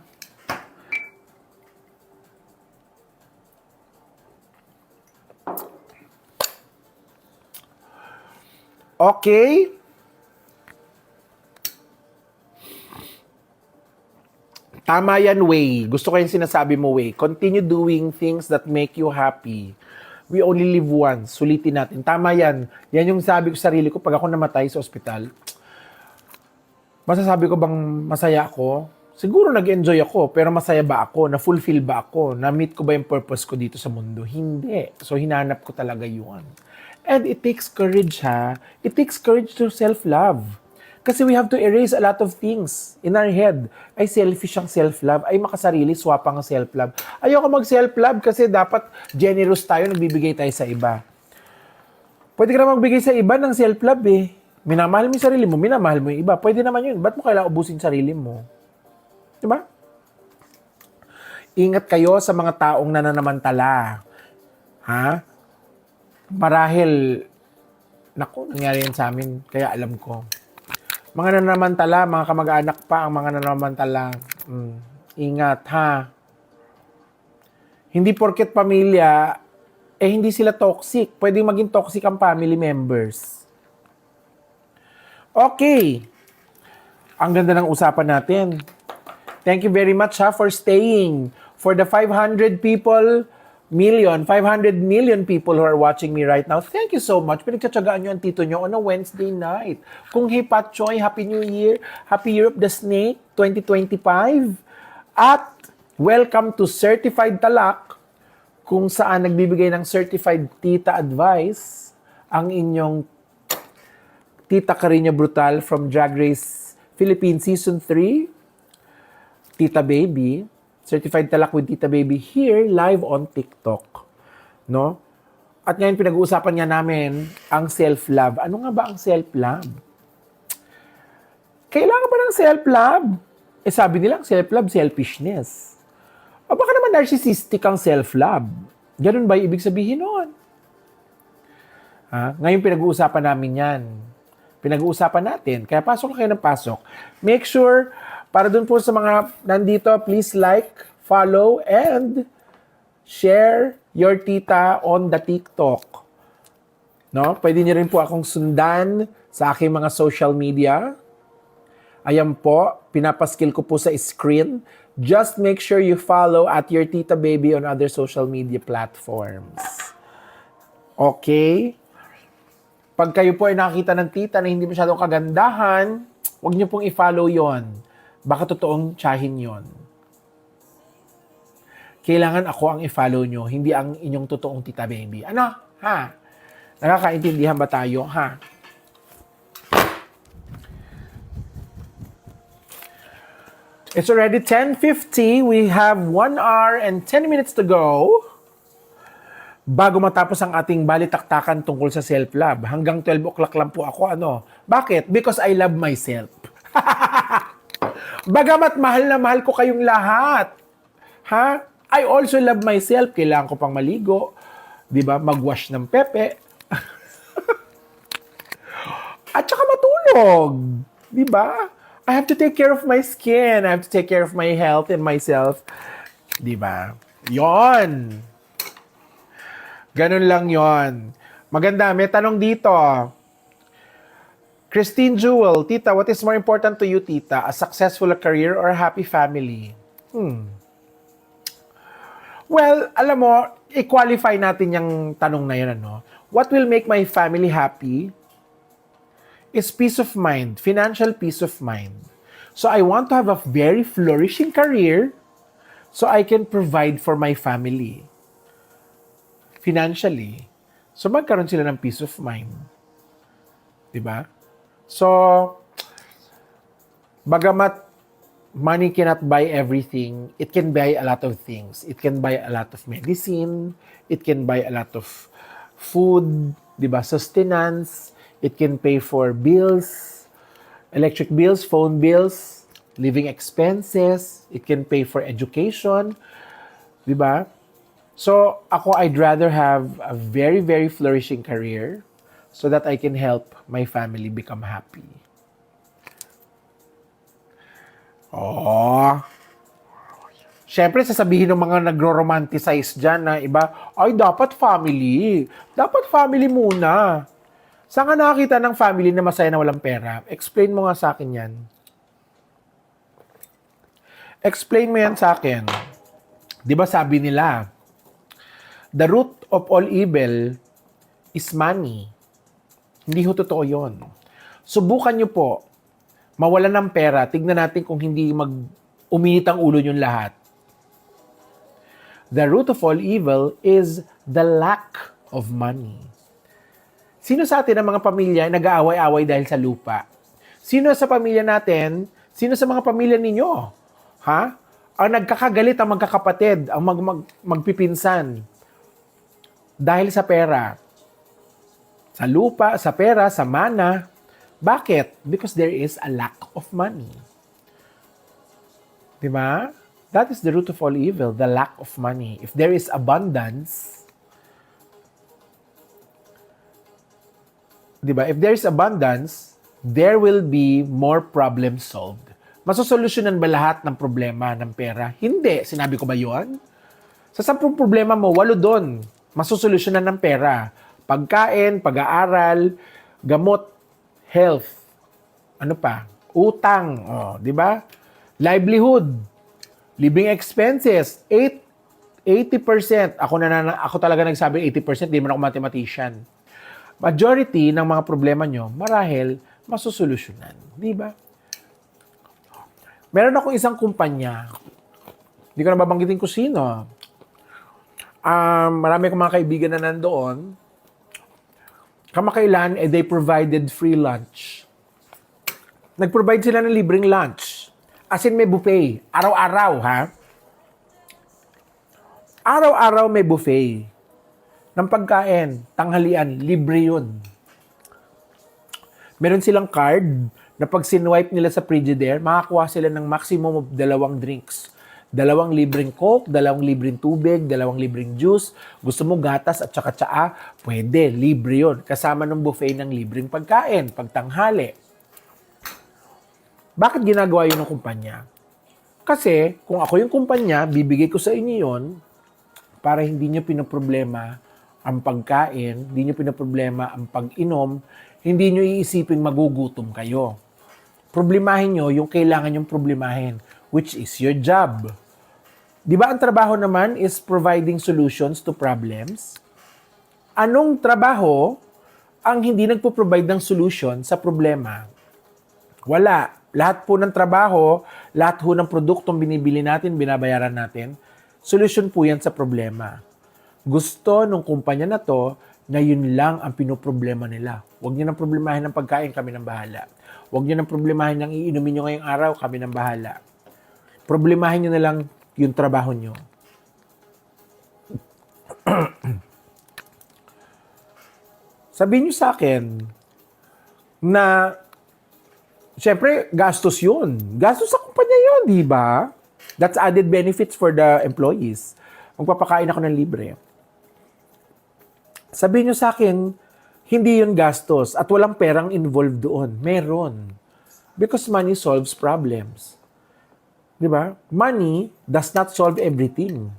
Okay? Tama yan, Way. Gusto ko yung sinasabi mo, Way. Continue doing things that make you happy. We only live once. Sulitin natin. Tama yan. Yan yung sabi ko sa sarili ko pag ako namatay sa ospital. Masasabi ko bang masaya ako? Siguro nag-enjoy ako, pero masaya ba ako? Na-fulfill ba ako? Na-meet ko ba yung purpose ko dito sa mundo? Hindi. So, hinanap ko talaga yun. And it takes courage, ha? It takes courage to self-love. Kasi we have to erase a lot of things in our head. Ay, selfish ang self-love. Ay, makasarili, swapang ang self-love. Ayoko mag-self-love kasi dapat generous tayo, nagbibigay tayo sa iba. Pwede ka na magbigay sa iba ng self-love, eh. Minamahal mo yung sarili mo, minamahal mo yung iba. Pwede naman yun. Ba't mo kailangan ubusin sarili mo? Diba? Ingat kayo sa mga taong nananamantala. Ha? Marahil, naku, nangyari yan sa amin, kaya alam ko. Mga nananamantala, mga kamag-anak pa ang mga nananamantala. Ingat, ha? Hindi porket pamilya, hindi sila toxic. Pwedeng maging toxic ang family members. Okay. Ang ganda ng usapan natin. Thank you very much for staying. For the 500 million people who are watching me right now, thank you so much. Pinagtsatsagaan nyo ang tito nyo on a Wednesday night. Kung hey Patchoy, Happy New Year, Happy Year of the Snake 2025. At welcome to Certified Talak, kung saan nagbibigay ng Certified Tita Advice ang inyong Tita Carina Brutal from Drag Race Philippines Season 3, Tita Baby, Certified Talak with Tita Baby here live on TikTok. No? At ngayon pinag-uusapan nga namin ang self-love. Ano nga ba ang self-love? Kailangan ba ng self-love? Sabi nila, self-love, selfishness. O baka naman narcissistic ang self-love. Ganun ba yung ibig sabihin nun? Ngayon pinag-uusapan namin yan. Pinag-uusapan natin. Kaya pasok kayo ng pasok. Make sure, para dun po sa mga nandito, please like, follow, and share your tita on the TikTok. No? Pwede niyo rin po akong sundan sa aking mga social media. Ayan po, pinapaskil ko po sa screen. Just make sure you follow at your Tita Baby on other social media platforms. Okay? Pag kayo po ay nakakita ng tita na hindi masyadong kagandahan, huwag niyo pong i-follow yon. Baka totoong tsahin yon. Kailangan ako ang i-follow nyo, hindi ang inyong totoong Tita Baby. Ano? Ha? Nakakaintindihan ba tayo? Ha? It's already 10:50. We have 1 hour and 10 minutes to go. Bago matapos ang ating balitaktakan tungkol sa self-love. Hanggang 12 o'clock lang po ako. Ano? Bakit? Because I love myself. Bagamat mahal na mahal ko kayong lahat. Ha? I also love myself. Kailangan ko pang maligo. Diba? Mag-wash ng pepe. At saka matulog. Diba? I have to take care of my skin. I have to take care of my health and myself. Diba? Yon. Ganun lang yon. Maganda. May tanong dito. Christine Jewel, Tita, what is more important to you, Tita? A successful career or a happy family? Well, alam mo, i-qualify natin yung tanong na yun, ano? What will make my family happy is peace of mind, financial peace of mind. So I want to have a very flourishing career so I can provide for my family financially. So magkaroon sila ng peace of mind. Diba? So, bagamat money cannot buy everything, it can buy a lot of things. It can buy a lot of medicine, it can buy a lot of food, diba? Sustenance, it can pay for bills, electric bills, phone bills, living expenses, it can pay for education, diba? So, ako, I'd rather have a very, very flourishing career so that I can help my family become happy. Oh. Siyempre, sasabihin ng mga nagro-romanticize dyan na iba, ay, dapat family. Dapat family muna. Saan ka nakakita ng family na masaya na walang pera? Explain mo nga sa akin yan. Explain mo yan sa akin. Di ba sabi nila, the root of all evil is money. Hindi ho totoo yun. Subukan nyo po, mawalan ng pera, tignan natin kung hindi uminit ang ulo nyo lahat. The root of all evil is the lack of money. Sino sa atin ang mga pamilya ay nag-aaway-away dahil sa lupa? Sino sa pamilya natin, sino sa mga pamilya ninyo? Ha? Ang nagkakagalit ang magkakapatid, ang magpipinsan dahil sa pera. Sa lupa, sa pera, sa mana. Bakit? Because there is a lack of money. Diba? That is the root of all evil, the lack of money. If there is abundance, diba? If there is abundance, there will be more problems solved. Masosolusyonan ba lahat ng problema ng pera? Hindi. Sinabi ko ba yon? Sa 10 problema mo, 8 doon. Masosolusyonan ng pera. Pagkain, pag-aaral, gamot, health. Ano pa? Utang. Oh, di ba? Livelihood. Living expenses. 80%. Ako talaga nagsabi 80%. Di man ako mathematician. Majority ng mga problema nyo, marahil, masusolusyonan. Di ba? Meron akong isang kumpanya. Hindi ko na babanggitin ko sino. Marami akong mga kaibigan na nandoon. Kamakailan, they provided free lunch. Nag-provide sila ng libreng lunch. As in, may buffet. Araw-araw, ha? Araw-araw may buffet. Ng pagkain, tanghalian, libre yun. Meron silang card na pag sinwipe nila sa Frigidaire, makakuha sila ng maximum of 2 drinks. 2 libreng Coke, 2 libreng tubig, 2 libreng juice. Gusto mo gatas at saka tsaa, pwede, libre yun. Kasama ng buffet ng libreng pagkain, pagtanghali. Bakit ginagawa yun ng kumpanya? Kasi, kung ako yung kumpanya, bibigay ko sa inyo yun para hindi nyo pinoproblema ang pagkain, hindi nyo pinoproblema ang pag-inom, hindi nyo iisiping magugutom kayo. Problemahin nyo yung kailangan nyong problemahin, which is your job. Di ba ang trabaho naman is providing solutions to problems? Anong trabaho ang hindi nagpo-provide ng solution sa problema? Wala. Lahat po ng trabaho, lahat po ng produktong binibili natin, binabayaran natin, solusyon po yan sa problema. Gusto nung kumpanya na to na yun lang ang pinoproblema nila. Huwag nyo nang problemahin ng pagkain, kami nang bahala. Huwag nyo nang problemahin ng iinumin nyo ngayong araw, kami nang bahala. Problemahin nyo na lang yung trabaho nyo. Sabihin nyo sa akin na siyempre, gastos yun. Gastos sa kumpanya yun, di ba? That's added benefits for the employees. Magpapakain ako ng libre. Sabihin nyo sa akin, hindi yun gastos at walang perang involved doon. Meron. Because money solves problems. Di ba? Money does not solve everything.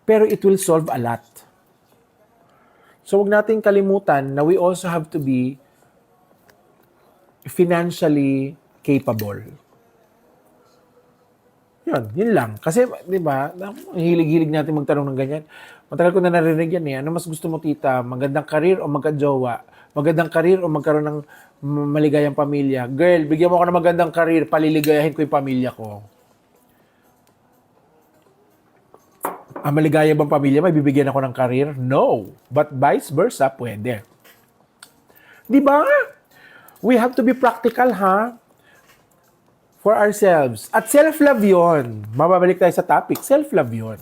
Pero it will solve a lot. So, huwag nating kalimutan na we also have to be financially capable. Yun lang. Kasi, di ba, ang hilig-hilig natin magtanong ng ganyan. Matagal ko na narinig yan eh. Ano mas gusto mo, tita? Magandang karir o magka-jowa? Magandang karir o magkaroon ng maligayang pamilya? Girl, bigyan mo ako ng magandang karir, paliligayahin ko yung pamilya ko. Ang maligaya bang pamilya, may bibigyan ako ng karir? No. But vice versa, pwede. Di ba? We have to be practical, ha? For ourselves. At self-love yun. Mababalik tayo sa topic. Self-love yun.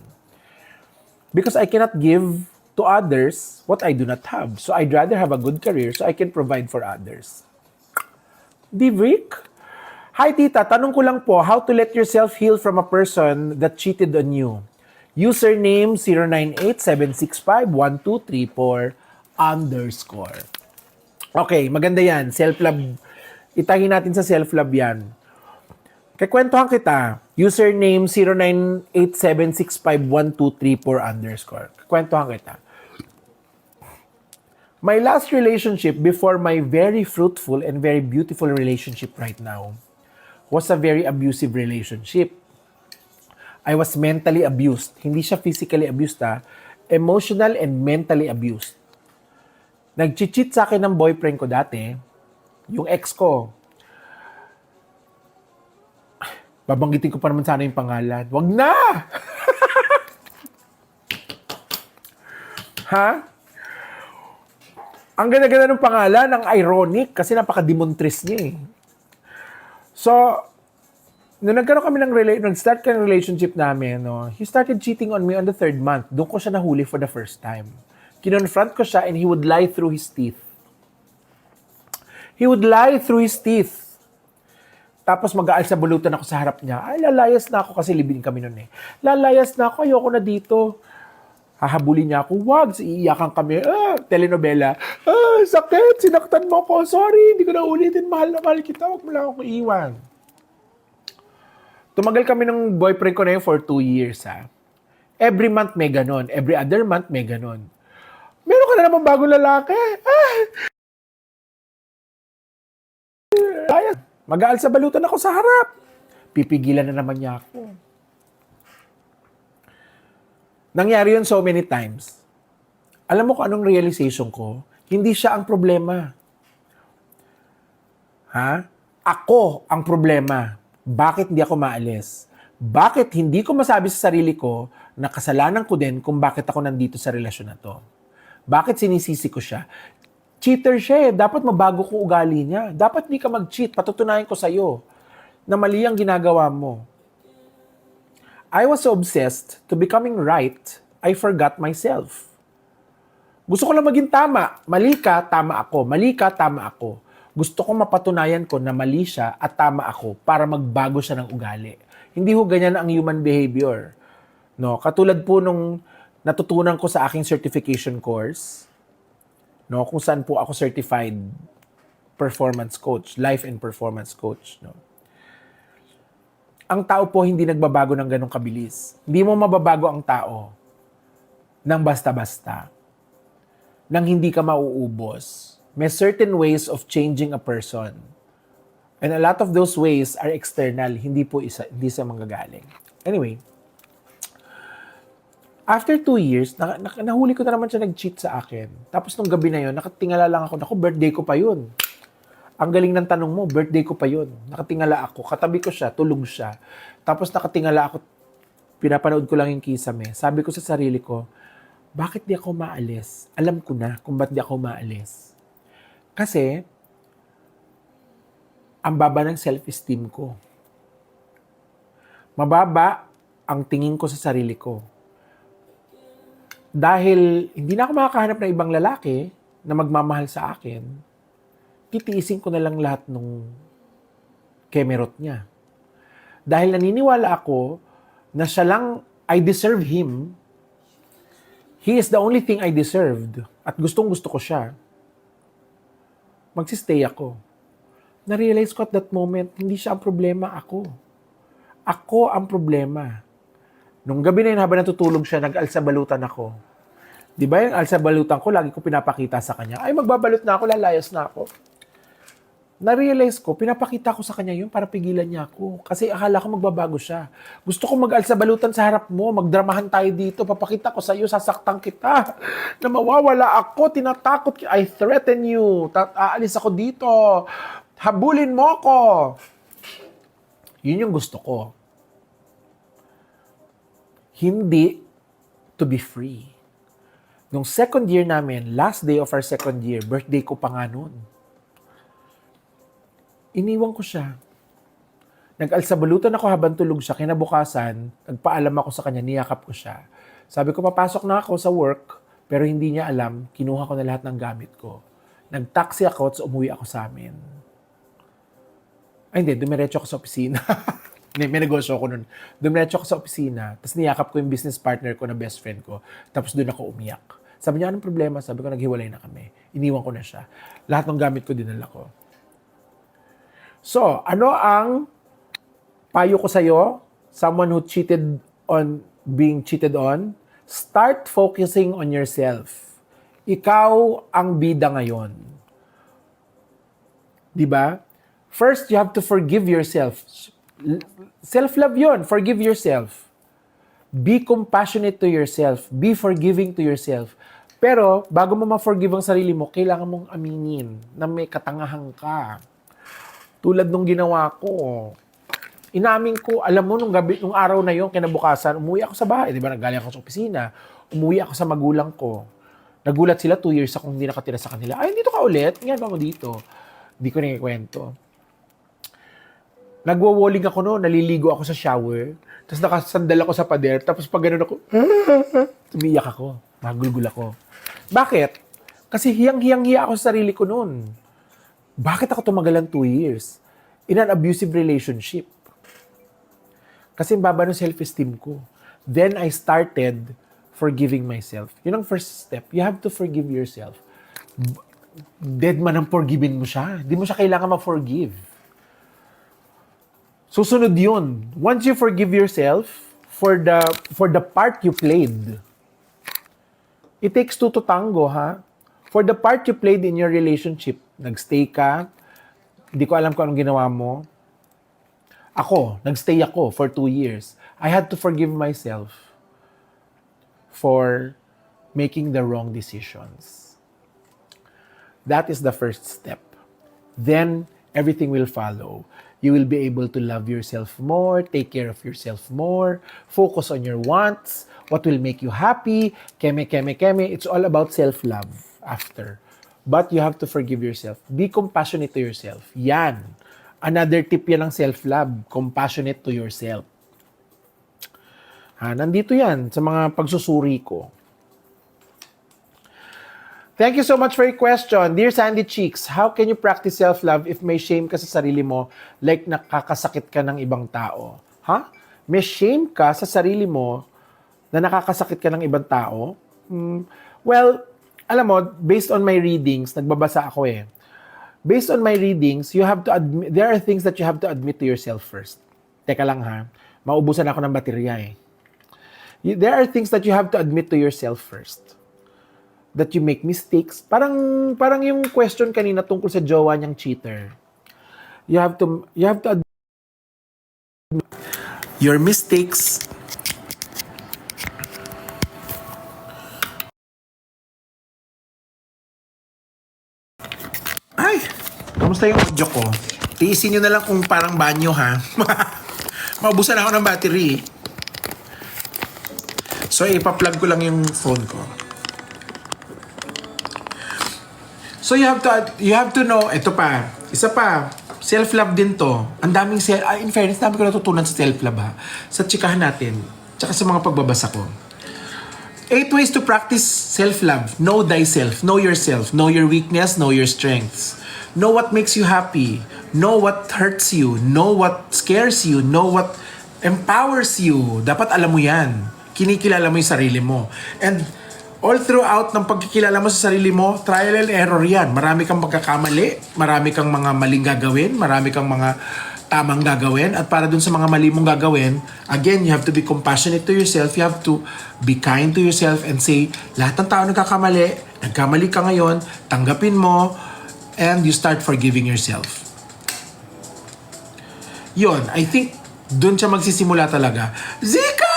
Because I cannot give to others what I do not have. So I'd rather have a good career so I can provide for others. Di, Vic? Hi, tita. Tanong ko lang po, how to let yourself heal from a person that cheated on you? Username 0987651234 _ Okay, maganda yan. Self-love. Itahin natin sa self-love yan. Kikwentuhan kita. Username 0987651234 _ Kikwentuhan kita. My last relationship before my very fruitful and very beautiful relationship right now was a very abusive relationship. I was mentally abused. Hindi siya physically abused, ha? Emotional and mentally abused. Nag-cheat sa akin ng boyfriend ko dati, yung ex ko. Babanggitin ko pa naman sana yung pangalan. Wag na! Ha? Ang ganda-ganda ng pangalan, ang ironic, kasi napaka-demontress niya eh. So, nung nagkaroon kami nag-start kami ng relationship namin, no, he started cheating on me on the 3rd month. Doon ko siya nahuli for the first time. Kinonfront ko siya and he would lie through his teeth. He would lie through his teeth. Tapos mag-aal sa bulutan ako sa harap niya. Ay, lalayas na ako kasi libin kami noon eh. Lalayas na ako, ayoko na dito. Hahabulin niya ako, wag, iiyakan kami. Telenovela. Sakit, sinaktan mo ko. Sorry, hindi ko na ulitin. Mahal na mahal kita, wag mo lang ako iiwan. Tumagal kami ng boyfriend ko na yun for 2 years, ha. Every month may ganon. Every other month may ganon. Meron ka na naman bagong lalaki. Mag-aal sa balutan ako sa harap. Pipigilan na naman niya ako. Nangyari yun so many times. Alam mo kung anong realization ko? Hindi siya ang problema. Ha? Ako ang problema. Bakit hindi ako maalis? Bakit hindi ko masabi sa sarili ko na kasalanan ko din kung bakit ako nandito sa relasyon na to? Bakit sinisisi ko siya? Cheater siya eh. Dapat mabago ko ugali niya. Dapat hindi ka mag-cheat. Patutunayan ko sa'yo na mali ang ginagawa mo. I was so obsessed to becoming right, I forgot myself. Gusto ko lang maging tama. Mali ka, tama ako. Mali ka, tama ako. Gusto ko mapatunayan ko na mali siya at tama ako para magbago siya ng ugali. Hindi ho ganyan ang human behavior. No, katulad po nung natutunan ko sa aking certification course, no, kung saan po ako certified performance coach, life and performance coach, no. Ang tao po hindi nagbabago ng ganong kabilis. Hindi mo mababago ang tao. ng basta-basta, nang hindi ka mauubos. May certain ways of changing a person. And a lot of those ways are external, hindi sa manggagaling. Anyway, after 2 years, nahuli ko na naman siya nag-cheat sa akin. Tapos nung gabi na yun, nakatingala lang ako, naku, birthday ko pa yun. Ang galing ng tanong mo, birthday ko pa yun. Nakatingala ako, katabi ko siya, tulog siya. Tapos nakatingala ako, pinapanood ko lang yung kisame. Sabi ko sa sarili ko, bakit di ako maalis? Alam ko na kung ba't di ako maalis. Kasi, ang baba ng self-esteem ko. Mababa ang tingin ko sa sarili ko. Dahil hindi na ako makakahanap ng ibang lalaki na magmamahal sa akin, titiisin ko na lang lahat ng kemerot niya. Dahil naniniwala ako na siya lang, I deserve him. He is the only thing I deserved. At gustong gusto ko siya. Magsistay ako. Na-realize ko at that moment, hindi siya ang problema, ako. Ako ang problema. Nung gabi na yun, habang natutulog siya, nag-alsabalutan ako. Di ba yung alsabalutan ko, lagi ko pinapakita sa kanya, ay magbabalot na ako, lalayas na ako. Na-realize ko, pinapakita ko sa kanya yun para pigilan niya ako. Kasi akala ko magbabago siya. Gusto ko mag-alsabalutan sa harap mo, magdramahan tayo dito, papakita ko sa iyo, sasaktan kita, na mawawala ako, tinatakot kita, I threaten you, aalis ako dito, habulin mo ako. Yun yung gusto ko. Hindi to be free. Nung second year namin, last day of our second year, birthday ko pa nga noon, iniwan ko siya. Nag-alsabalutan ako habang tulog siya. Kinabukasan, nagpaalam ako sa kanya, niyakap ko siya. Sabi ko, papasok na ako sa work, pero hindi niya alam, kinuha ko na lahat ng gamit ko. Nag-taxi ako at umuwi ako sa amin. Ay hindi, dumiretso ako sa opisina. May negosyo ako nun. Dumiretso ako sa opisina, tapos niyakap ko yung business partner ko na best friend ko, tapos doon ako umiyak. Sabi niya, anong problema? Sabi ko, naghiwalay na kami. Iniwan ko na siya. Lahat ng gamit ko, dinala ko. So, ano ang payo ko sa'yo? Someone who cheated on being cheated on? Start focusing on yourself. Ikaw ang bida ngayon. Diba? First, you have to forgive yourself. Self-love yun. Forgive yourself. Be compassionate to yourself. Be forgiving to yourself. Pero, bago mo ma-forgive ang sarili mo, kailangan mong aminin na may katangahan ka. Tulad nung ginawa ko. Inamin ko, alam mo, nung araw na yon, kinabukasan, umuwi ako sa bahay. Di ba, nagaling ako sa opisina. Umuwi ako sa magulang ko. Nagulat sila, 2 years akong hindi nakatira sa kanila. Ay, dito ka ulit? Nga ba mo dito? Hindi ko nakikwento. Nagwa-walling ako noon, naliligo ako sa shower. Tapos nakasandal ako sa pader. Tapos pag gano'n ako, tumiyak ako. Magulgul ako. Bakit? Kasi hiyang-hiya ako sa sarili ko noon. Bakit ako tumagalan 2 years? In an abusive relationship. Kasi baba ng self-esteem ko. Then I started forgiving myself. Yun ang first step. You have to forgive yourself. Dead man ang forgiven mo siya. Hindi mo siya kailangan ma-forgive. Susunod yun. Once you forgive yourself for the part you played, it takes two to tango, ha? For the part you played in your relationship, nagstay ka, hindi ko alam kung anong ginawa mo. Ako, nagstay ako for 2 years. I had to forgive myself for making the wrong decisions. That is the first step. Then, everything will follow. You will be able to love yourself more, take care of yourself more, focus on your wants, what will make you happy, keme. It's all about self-love after. But you have to forgive yourself. Be compassionate to yourself. Yan. Another tip yan ng self-love. Compassionate to yourself. Nandito yan sa mga pagsusuri ko. Thank you so much for your question. Dear Sandy Cheeks, how can you practice self-love if may shame ka sa sarili mo like nakakasakit ka ng ibang tao? May shame ka sa sarili mo na nakakasakit ka ng ibang tao? Well, alam mo, based on my readings, nagbabasa ako eh. Based on my readings, you have to admit, there are things that you have to admit to yourself first. Teka lang ha, maubusan ako ng baterya eh. There are things that you have to admit to yourself first. That you make mistakes. Parang yung question kanina tungkol sa jowa niyang cheater. You have to admit your mistakes. Ay, kamusta yung audio ko? Tiisin nyo na lang kung parang banyo, ha? Maubusan ako ng battery. So, ipa-plug ko lang yung phone ko. So, you have to know, ito pa, isa pa, self-love din to. Ang daming in fairness, dami ko natutunan sa self-love, ha? Sa tsikahan natin, tsaka sa mga pagbabasa ko. 8 ways to practice self-love. Know thyself. Know yourself. Know your weakness. Know your strengths. Know what makes you happy. Know what hurts you. Know what scares you. Know what empowers you. Dapat alam mo yan. Kinikilala mo yung sarili mo. And all throughout ng pagkikilala mo sa sarili mo, trial and error yan. Marami kang magkakamali. Marami kang mga maling gagawin. Marami kang mga tamang gagawin. At para dun sa mga mali mong gagawin, again, you have to be compassionate to yourself. You have to be kind to yourself and say, lahat ng tao nagkamali ka ngayon, tanggapin mo, and you start forgiving yourself. Yun, I think, dun siya magsisimula talaga. Zika!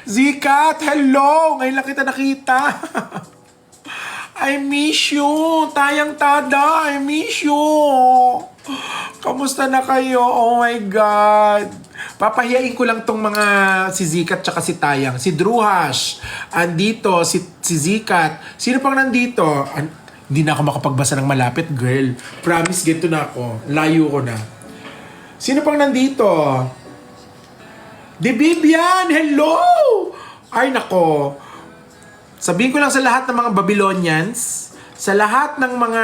Zika, hello! Ngayon lang kita nakita. I miss you. Tayang tada. I miss you. Kamusta na kayo? Oh my God. Papahiyain ko lang tong mga si Zikat tsaka si Tayang. Si Druhash. Andito. Si Zikat. Sino pang nandito? Hindi na ako makapagbasa ng malapit, girl. Promise, ganito na ako. Layo ko na. Sino pang nandito? Di Bibian. Hello! Ay, nako. Sabihin ko lang sa lahat ng mga Babylonians, sa lahat ng mga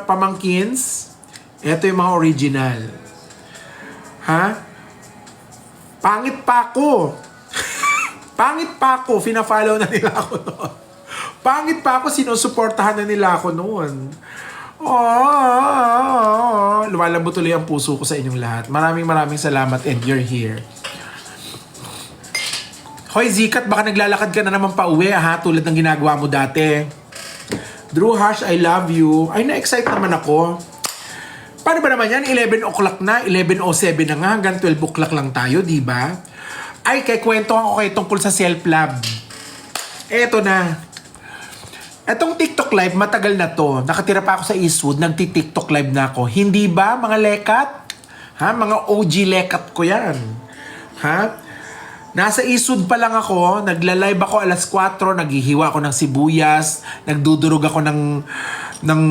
pamangkins, ito yung mga original. Ha? Pangit pa ako. Pangit pa ako. Fina-follow na nila ako noon. Pangit pa ako. Sinusuportahan na nila ako noon. Lumalambot tuloy ang puso ko sa inyong lahat. Maraming salamat and you're here. Hoy Zikat, baka naglalakad ka na naman pa uwi, ha? Tulad ng ginagawa mo dati. Drew Harsh, I love you. Ay, na-excite naman ako. Paano ba naman yan? 11 o'clock na, 11:07 na nga, hanggang 12 o'clock lang tayo, di ba? Ay, kay kwento ako kayo tungkol sa self-love. Eto na. Etong TikTok live, matagal na to. Nakatira pa ako sa Eastwood, nagti-TikTok live na ako. Hindi ba, mga lekat? Ha? Mga OG lekat ko yan. Ha? Nasa Eastwood pa lang ako, nagla-live ako alas 4, naghihiwa ako ng sibuyas, nagdudurog ako ng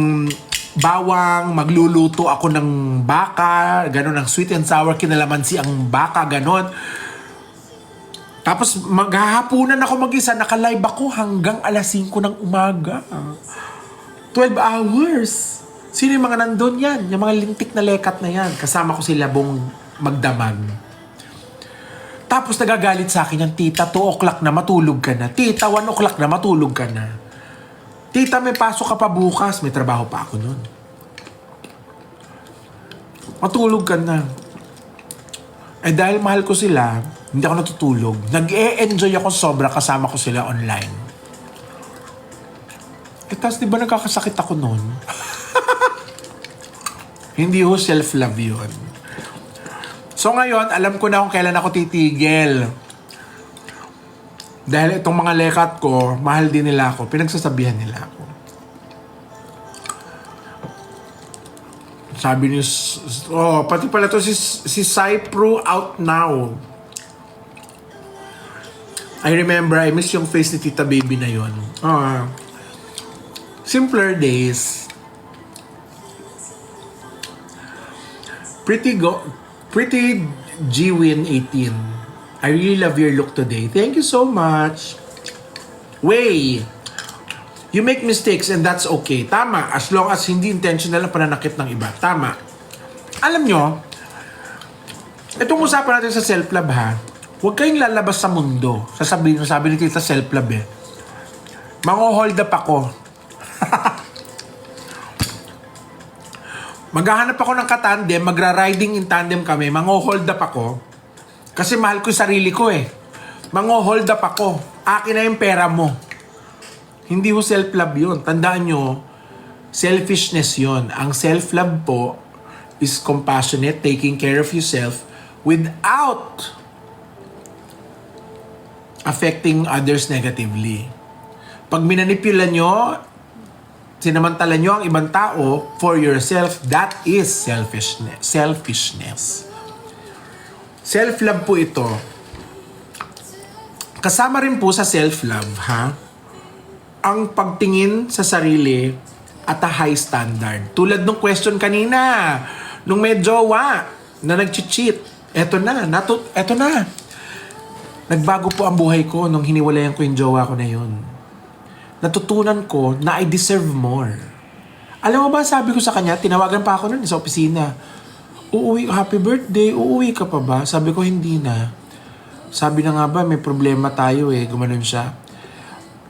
bawang, magluluto ako ng baka, gano'n, ng sweet and sour kinalamansi ang baka, gano'n. Tapos maghahapunan ako mag-isa, naka-live ako hanggang alas 5 ng umaga. 12 hours. Sino yung mga nandun yan? Yung mga lintik na lekat na yan. Kasama ko sila Bong Magdamag. Tapos nagagalit sa akin yung tita, 2 o'clock na matulog ka na. Tita, 1 o'clock na matulog ka na. Tita, may pasok ka pa bukas. May trabaho pa ako nun. Matulog ka na. Eh dahil mahal ko sila, hindi ako natutulog. Nag-e-enjoy ako sobra kasama ko sila online. Eh tapos di ba nagkakasakit ako nun? Hindi ho self-love yun. So ngayon, alam ko na kung kailan ako titigil. Dahil itong mga lekat ko, mahal din nila ako. Pinagsasabihan nila ako. Sabi niyo, pati pala to si Cypro out now. I remember, I miss yung face ni Tita Baby na yun. Simpler days. Pretty Gwin 18. I really love your look today. Thank you so much. Way. You make mistakes and that's okay. Tama. As long as hindi intentional ang pananakit ng iba. Tama. Alam nyo, itong usapan natin sa self-love, ha, huwag kayong lalabas sa mundo. Sabi ni Tita self-love, Mango-hold up ako. Maghahanap ako ng katandem, magra-riding in tandem kami, mango-hold up ako. Kasi mahal ko yung sarili ko eh. Mango-hold up ako. Akin na yung pera mo. Hindi ho self-love yun. Tandaan nyo, selfishness yun. Ang self-love po is compassionate, taking care of yourself without affecting others negatively. Pag minanipula nyo, sinamantala nyo ang ibang tao for yourself, that is selfishness. Self-love po ito. Kasama rin po sa self-love, ang pagtingin sa sarili at a high standard. Tulad ng question kanina, nung may jowa na nag-cheat, eto na. Nagbago po ang buhay ko nung hiniwalayan ko yung jowa ko na yun. Natutunan ko na I deserve more. Alam mo ba, sabi ko sa kanya, tinawagan pa ako nun sa opisina. Happy birthday, uuwi ka pa ba? Sabi ko, hindi na. Sabi na nga ba, may problema tayo gumanon siya.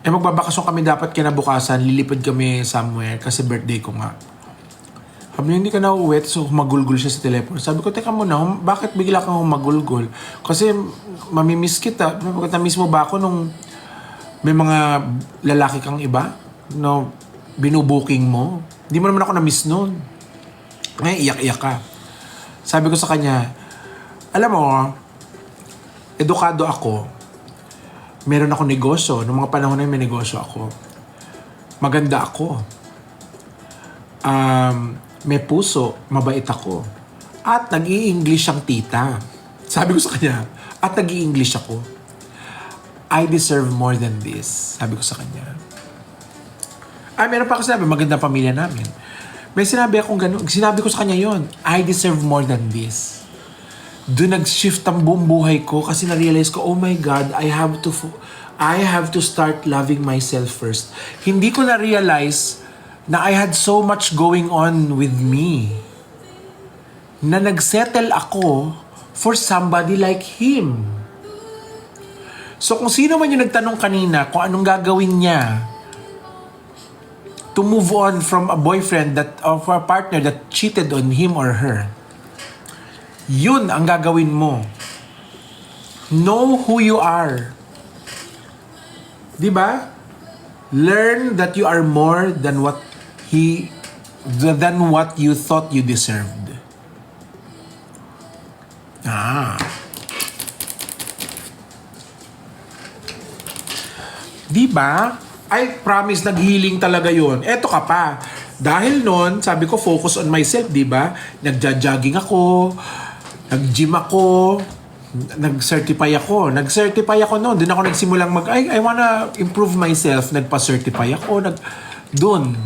Magbabakasyon kami dapat kinabukasan, lilipad kami somewhere kasi birthday ko nga. Sabi niya, hindi ka na uuwi, so humagulgol siya sa telepono. Sabi ko, teka muna, bakit bigla kang humagulgol? Kasi mamimiss kita. Na-miss mo ba ako nung may mga lalaki kang iba? No, binubuking mo? Hindi mo naman ako na-miss noon. Ngayon, iyak-iyak ka. Sabi ko sa kanya, alam mo, edukado ako. Meron ako negosyo. Noong mga panahon na may negosyo ako. Maganda ako. May puso. Mabait ako. At nag-i-English ang tita. Sabi ko sa kanya, at nag-i-English ako. I deserve more than this. Sabi ko sa kanya. Meron pa ako sinabi, magandang pamilya namin. May sinabi akong gano'n. Sinabi ko sa kanya yon. I deserve more than this. Doon nag-shift ang buong buhay ko kasi na-realize ko, oh my God, I have to start loving myself first. Hindi ko na-realize na I had so much going on with me na nag-settle ako for somebody like him. So kung sino man yung nagtanong kanina kung anong gagawin niya to move on from a boyfriend or a partner that cheated on him or her, yun ang gagawin mo. Know who you are. Diba? Learn that you are more than what you thought you deserved. Diba? I promise, nag-healing talaga yun. Eto ka pa. Dahil nun, sabi ko, focus on myself, diba? Nagja-jogging ako, nag-gym ako, nag-certify ako. Nag-certify ako noon. Doon ako nagsimulang I wanna improve myself. Nagpa-certify ako. Doon.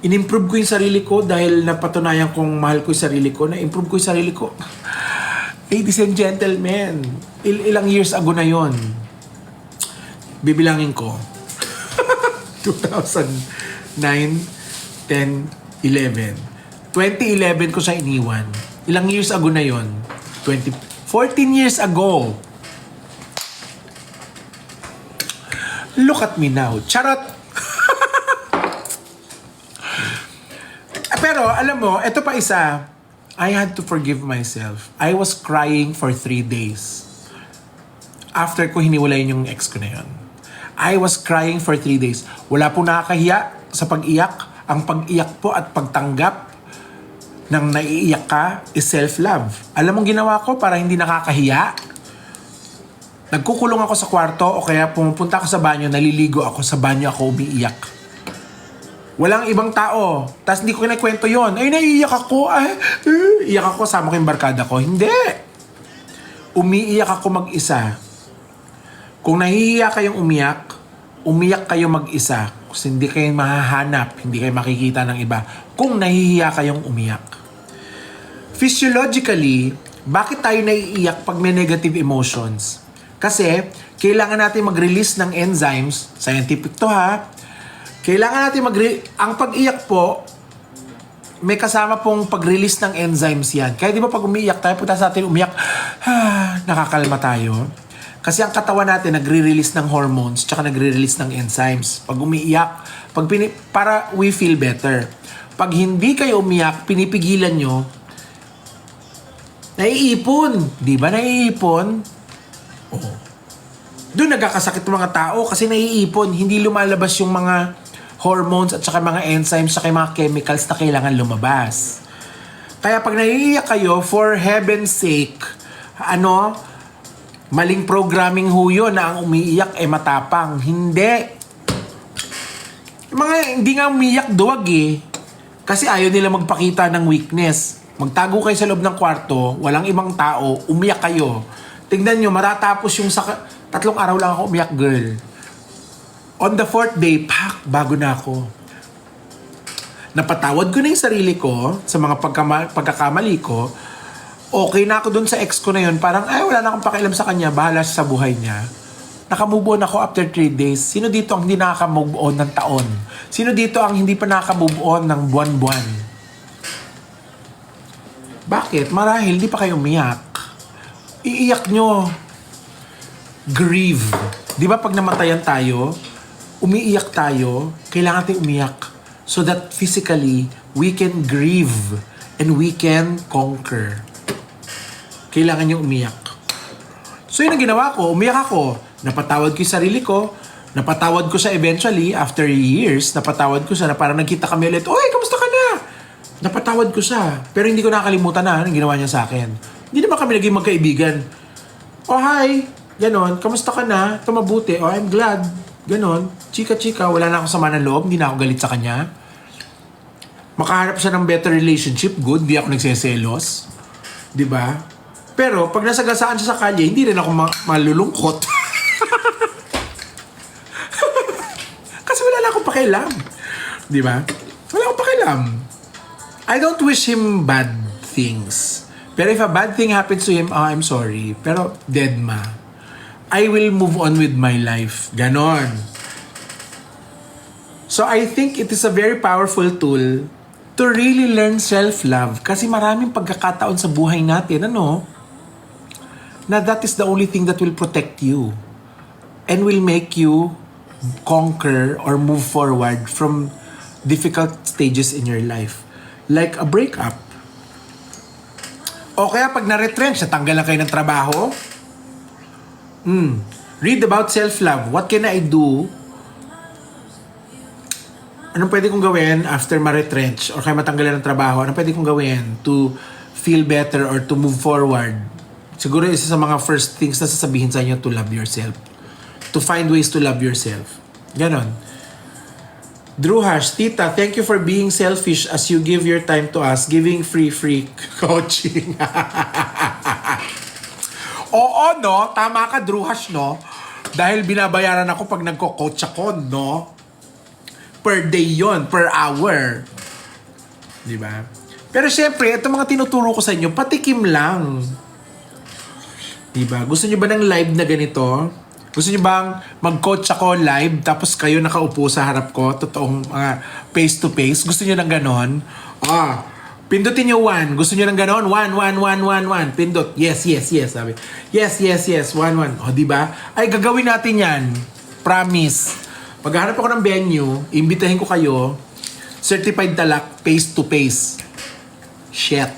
In-improve ko yung sarili ko dahil napatunayan kong mahal ko yung sarili ko. Na-improve ko yung sarili ko. Ladies and gentlemen, ilang years ago na yon. Bibilangin ko. 2009, 10, 11. 2011 ko siya iniwan. Ilang years ago na yon? 14 years ago. Look at me now. Charot! Pero, alam mo, ito pa isa. I had to forgive myself. I was crying for 3 days. After ko hiniwalayin yung ex ko na yun. I was crying for 3 days. Wala po nakakahiya sa pag-iyak. Ang pag-iyak po at pagtanggap ng naiiyak ka is self-love. Alam mong ginawa ko para hindi nakakahiya? Nagkukulong ako sa kwarto o kaya pumupunta ako sa banyo, naliligo ako sa banyo, ako umiiyak. Walang ibang tao. Tapos hindi ko kinakwento yon. Ay, naiiyak ako. Iyak ako, sama ko yung barkada ko. Hindi. Umiiyak ako mag-isa. Kung nahihiya kayong umiyak kayo mag-isa. Kasi hindi kayo mahahanap, hindi kayo makikita ng iba. Kung nahihiya kayong umiyak. Physiologically, bakit tayo naiiyak pag may negative emotions? Kasi, kailangan natin mag-release ng enzymes. Scientific to ha. Kailangan natin ang pag-iyak po, may kasama pong pag-release ng enzymes yan. Kaya di ba pag umiiyak tayo, punta sa atin umiyak, nakakalma tayo. Kasi ang katawan natin nagre-release ng hormones tsaka nagre-release ng enzymes. Pag umiiyak, para we feel better. Pag hindi kayo umiyak, pinipigilan nyo, Naiipon. Di ba naiipon? Oo. Doon nagkakasakit ng mga tao kasi naiipon. Hindi lumalabas yung mga hormones at saka mga enzymes at mga chemicals na kailangan lumabas. Kaya pag naiiyak kayo, for heaven's sake, maling programming ho yun na ang umiiyak ay matapang. Hindi. Yung mga hindi nga umiiyak duwag eh. Kasi ayaw nila magpakita ng weakness. Magtago kayo sa loob ng kwarto, walang ibang tao, umiyak kayo. Tingnan nyo, matatapos yung 3 araw lang ako umiyak, girl. On the 4th day, bago na ako. Napatawad ko na yung sarili ko sa mga pagkakamali ko. Okay na ako dun sa ex ko na yun. Parang, wala na akong pakialam sa kanya. Bahala siya sa buhay niya. Nakamove on ako after 3 days. Sino dito ang hindi nakaka-move on ng taon? Sino dito ang hindi pa nakaka-move on ng buwan-buwan? Bakit? Marahil, di pa kayo umiyak. Iiyak nyo. Grieve. Di ba pag namatayan tayo, umiiyak tayo, kailangan tayong umiyak so that physically, we can grieve and we can conquer. Kailangan nyo umiyak. So yun ang ginawa ko, umiyak ako. Napatawad ko yung sarili ko, napatawad ko siya eventually, after years, napatawad ko siya na parang nagkita kami ulit, oy, kamusta ka na? Napatawad ko siya. Pero hindi ko nakakalimutan na ang ginawa niya sa akin. Hindi naman kami naging magkaibigan. Oh, hi! Ganon, kamusta ka na? Ito mabuti. Oh, I'm glad. Ganon. Chika-chika, wala na akong sama ng loob. Hindi na ako galit sa kanya. Makaharap siya ng better relationship, good. Hindi ako nagseselos. Diba? Pero, pag nasagasaan siya sa kalye, hindi rin ako malulungkot. Kasi wala na akong pakialam. Diba? Wala akong pakialam. I don't wish him bad things. Pero if a bad thing happens to him, I'm sorry. Pero, dead ma. I will move on with my life. Ganon. So I think it is a very powerful tool to really learn self-love. Kasi maraming pagkakataon sa buhay natin, na that is the only thing that will protect you and will make you conquer or move forward from difficult stages in your life. Like a breakup. O kaya pag na-retrench, natanggal na kayo ng trabaho, read about self-love. What can I do? Anong pwede kong gawin after ma-retrench or kaya matanggalan ng trabaho? Anong pwede kong gawin to feel better or to move forward? Siguro isa sa mga first things na sasabihin sa inyo to love yourself. To find ways to love yourself. Ganon. Drew Hash, Tita, thank you for being selfish as you give your time to us, giving free coaching. Oo, no? Tama ka, Drew Hash, no? Dahil binabayaran ako pag nagko-coach ako, no? Per day yon, per hour. Diba? Pero syempre, itong mga tinuturo ko sa inyo, patikim lang. Diba? Gusto nyo ba ng live na ganito? Gusto nyo bang mag-coach ako live tapos kayo nakaupo sa harap ko? Totoong face-to-face? Gusto nyo ng ganon? Pindutin nyo 1. Gusto nyo ng ganon? 1. Pindot. Yes. Sabi. Yes. 1. O, diba? Ay, gagawin natin yan. Promise. Maghanap ako ng venue, imbitahin ko kayo, certified talak, face-to-face. Shit.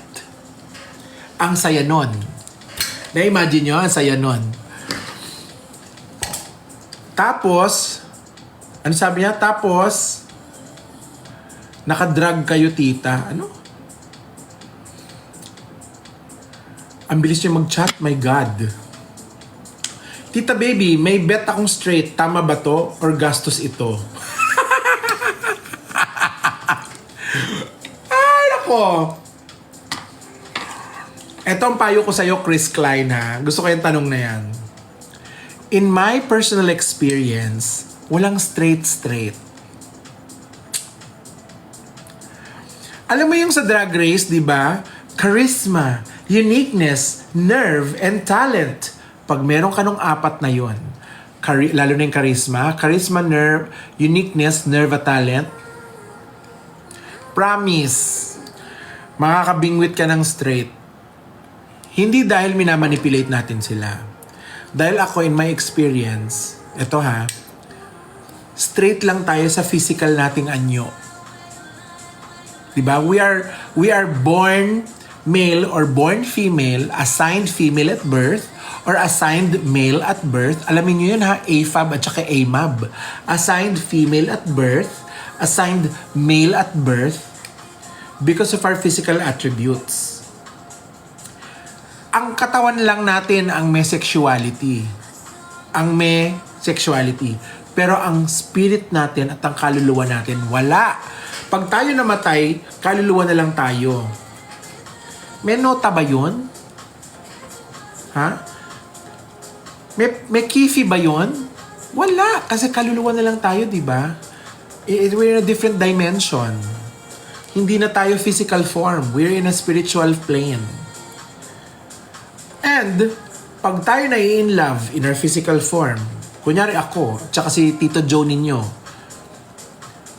Ang saya nun. Na-imagine nyo, ang saya nun. Tapos, ano sabi niya? Tapos, nakadrag kayo, tita. Ano? Ang bilis niya mag-chat, my God. Tita baby, may bet akong straight. Tama ba to? Or gastos ito? Ay, nako. Ito ang payo ko sa'yo, Chris Klein, ha? Gusto ko yung tanong na yan. In my personal experience, walang straight. Alam mo yung sa Drag Race, di ba? Charisma, uniqueness, nerve, and talent. Pag meron ka nung 4 na yun, lalo na yung charisma, nerve, uniqueness, nerve, at talent, promise, makakabingwit ka ng straight. Hindi dahil minamanipulate natin sila. Dahil ako, in my experience, eto ha, straight lang tayo sa physical nating anyo. Diba? We are born male or born female, assigned female at birth, or assigned male at birth. Alamin nyo yun ha, AFAB at saka AMAB. Assigned female at birth, assigned male at birth, because of our physical attributes. Ang katawan lang natin ang may sexuality. Pero ang spirit natin at ang kaluluwa natin, wala. Pag tayo namatay, kaluluwa na lang tayo. May nota ba yun? Ha? May kifi ba yun? Wala. Kasi kaluluwa na lang tayo, di ba? We're in a different dimension. Hindi na tayo physical form. We're in a spiritual plane. And, pag tayo na in love in our physical form, kunyari ako, tsaka si Tito Joe ninyo,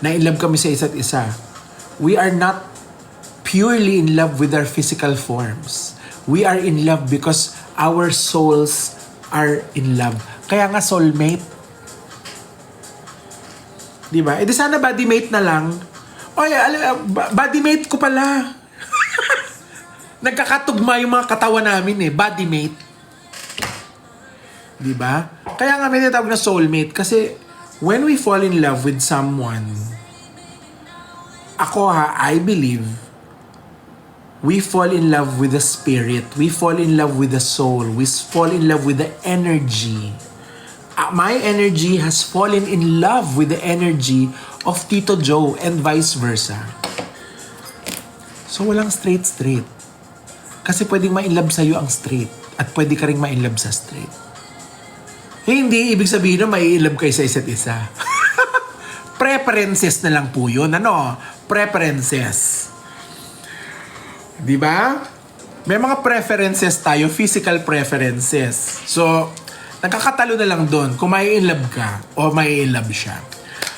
na in love kami sa isa't isa, we are not purely in love with our physical forms. We are in love because our souls are in love. Kaya nga soulmate. Diba? E di sana bodymate na lang. Oy, bodymate ko pala. Nagkakatugma yung mga katawan namin bodymate. Diba? Kaya nga may tinatawag na soulmate kasi when we fall in love with someone, I believe, we fall in love with the spirit. We fall in love with the soul. We fall in love with the energy. My energy has fallen in love with the energy of Tito Joe and vice versa. So walang straight. Kasi pwedeng ma-inlove sa'yo ang straight at pwede ka rin ma-inlove sa straight. Hindi ibig sabihin na mai-inlove kayo sa isa't isa. Preferences na lang po yun. Preferences. Diba? May mga preferences tayo, physical preferences. So, nakakatalo na lang doon kung mai-inlove ka o mai-inlove siya.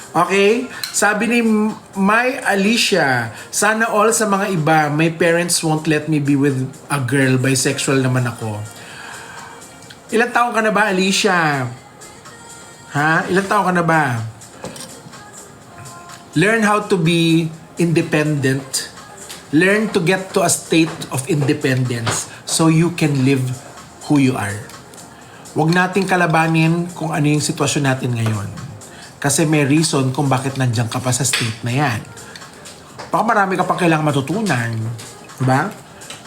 Okay? Sabi ni May Alicia, sana all sa mga iba, my parents won't let me be with a girl, bisexual naman ako. Ilang taon ka na ba, Alicia? Ha? Ilang taon ka na ba? Learn how to be independent. Learn to get to a state of independence so you can live who you are. Huwag nating kalabanin kung ano yung sitwasyon natin ngayon. Kasi may reason kung bakit nandiyan ka pa sa state na yan. Baka marami ka pang kailangang matutunan. Diba?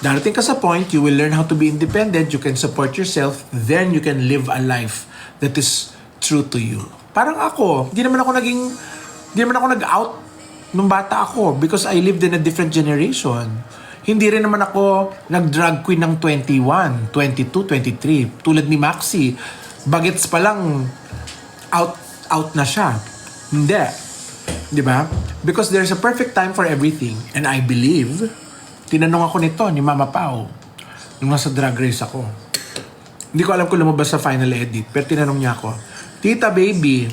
Darating ka sa point, you will learn how to be independent, you can support yourself, then you can live a life that is true to you. Parang ako, hindi naman ako nag-out nung bata ako because I lived in a different generation. Hindi rin naman ako nag-drag queen ng 21, 22, 23. Tulad ni Maxi, bagets pa lang out na siya. Hindi. Di ba? Because there's a perfect time for everything. And I believe, tinanong ako nito ni Mama Pao nung nasa drag race ako. Hindi ko alam kung lumabas sa final edit, pero tinanong niya ako, Tita baby,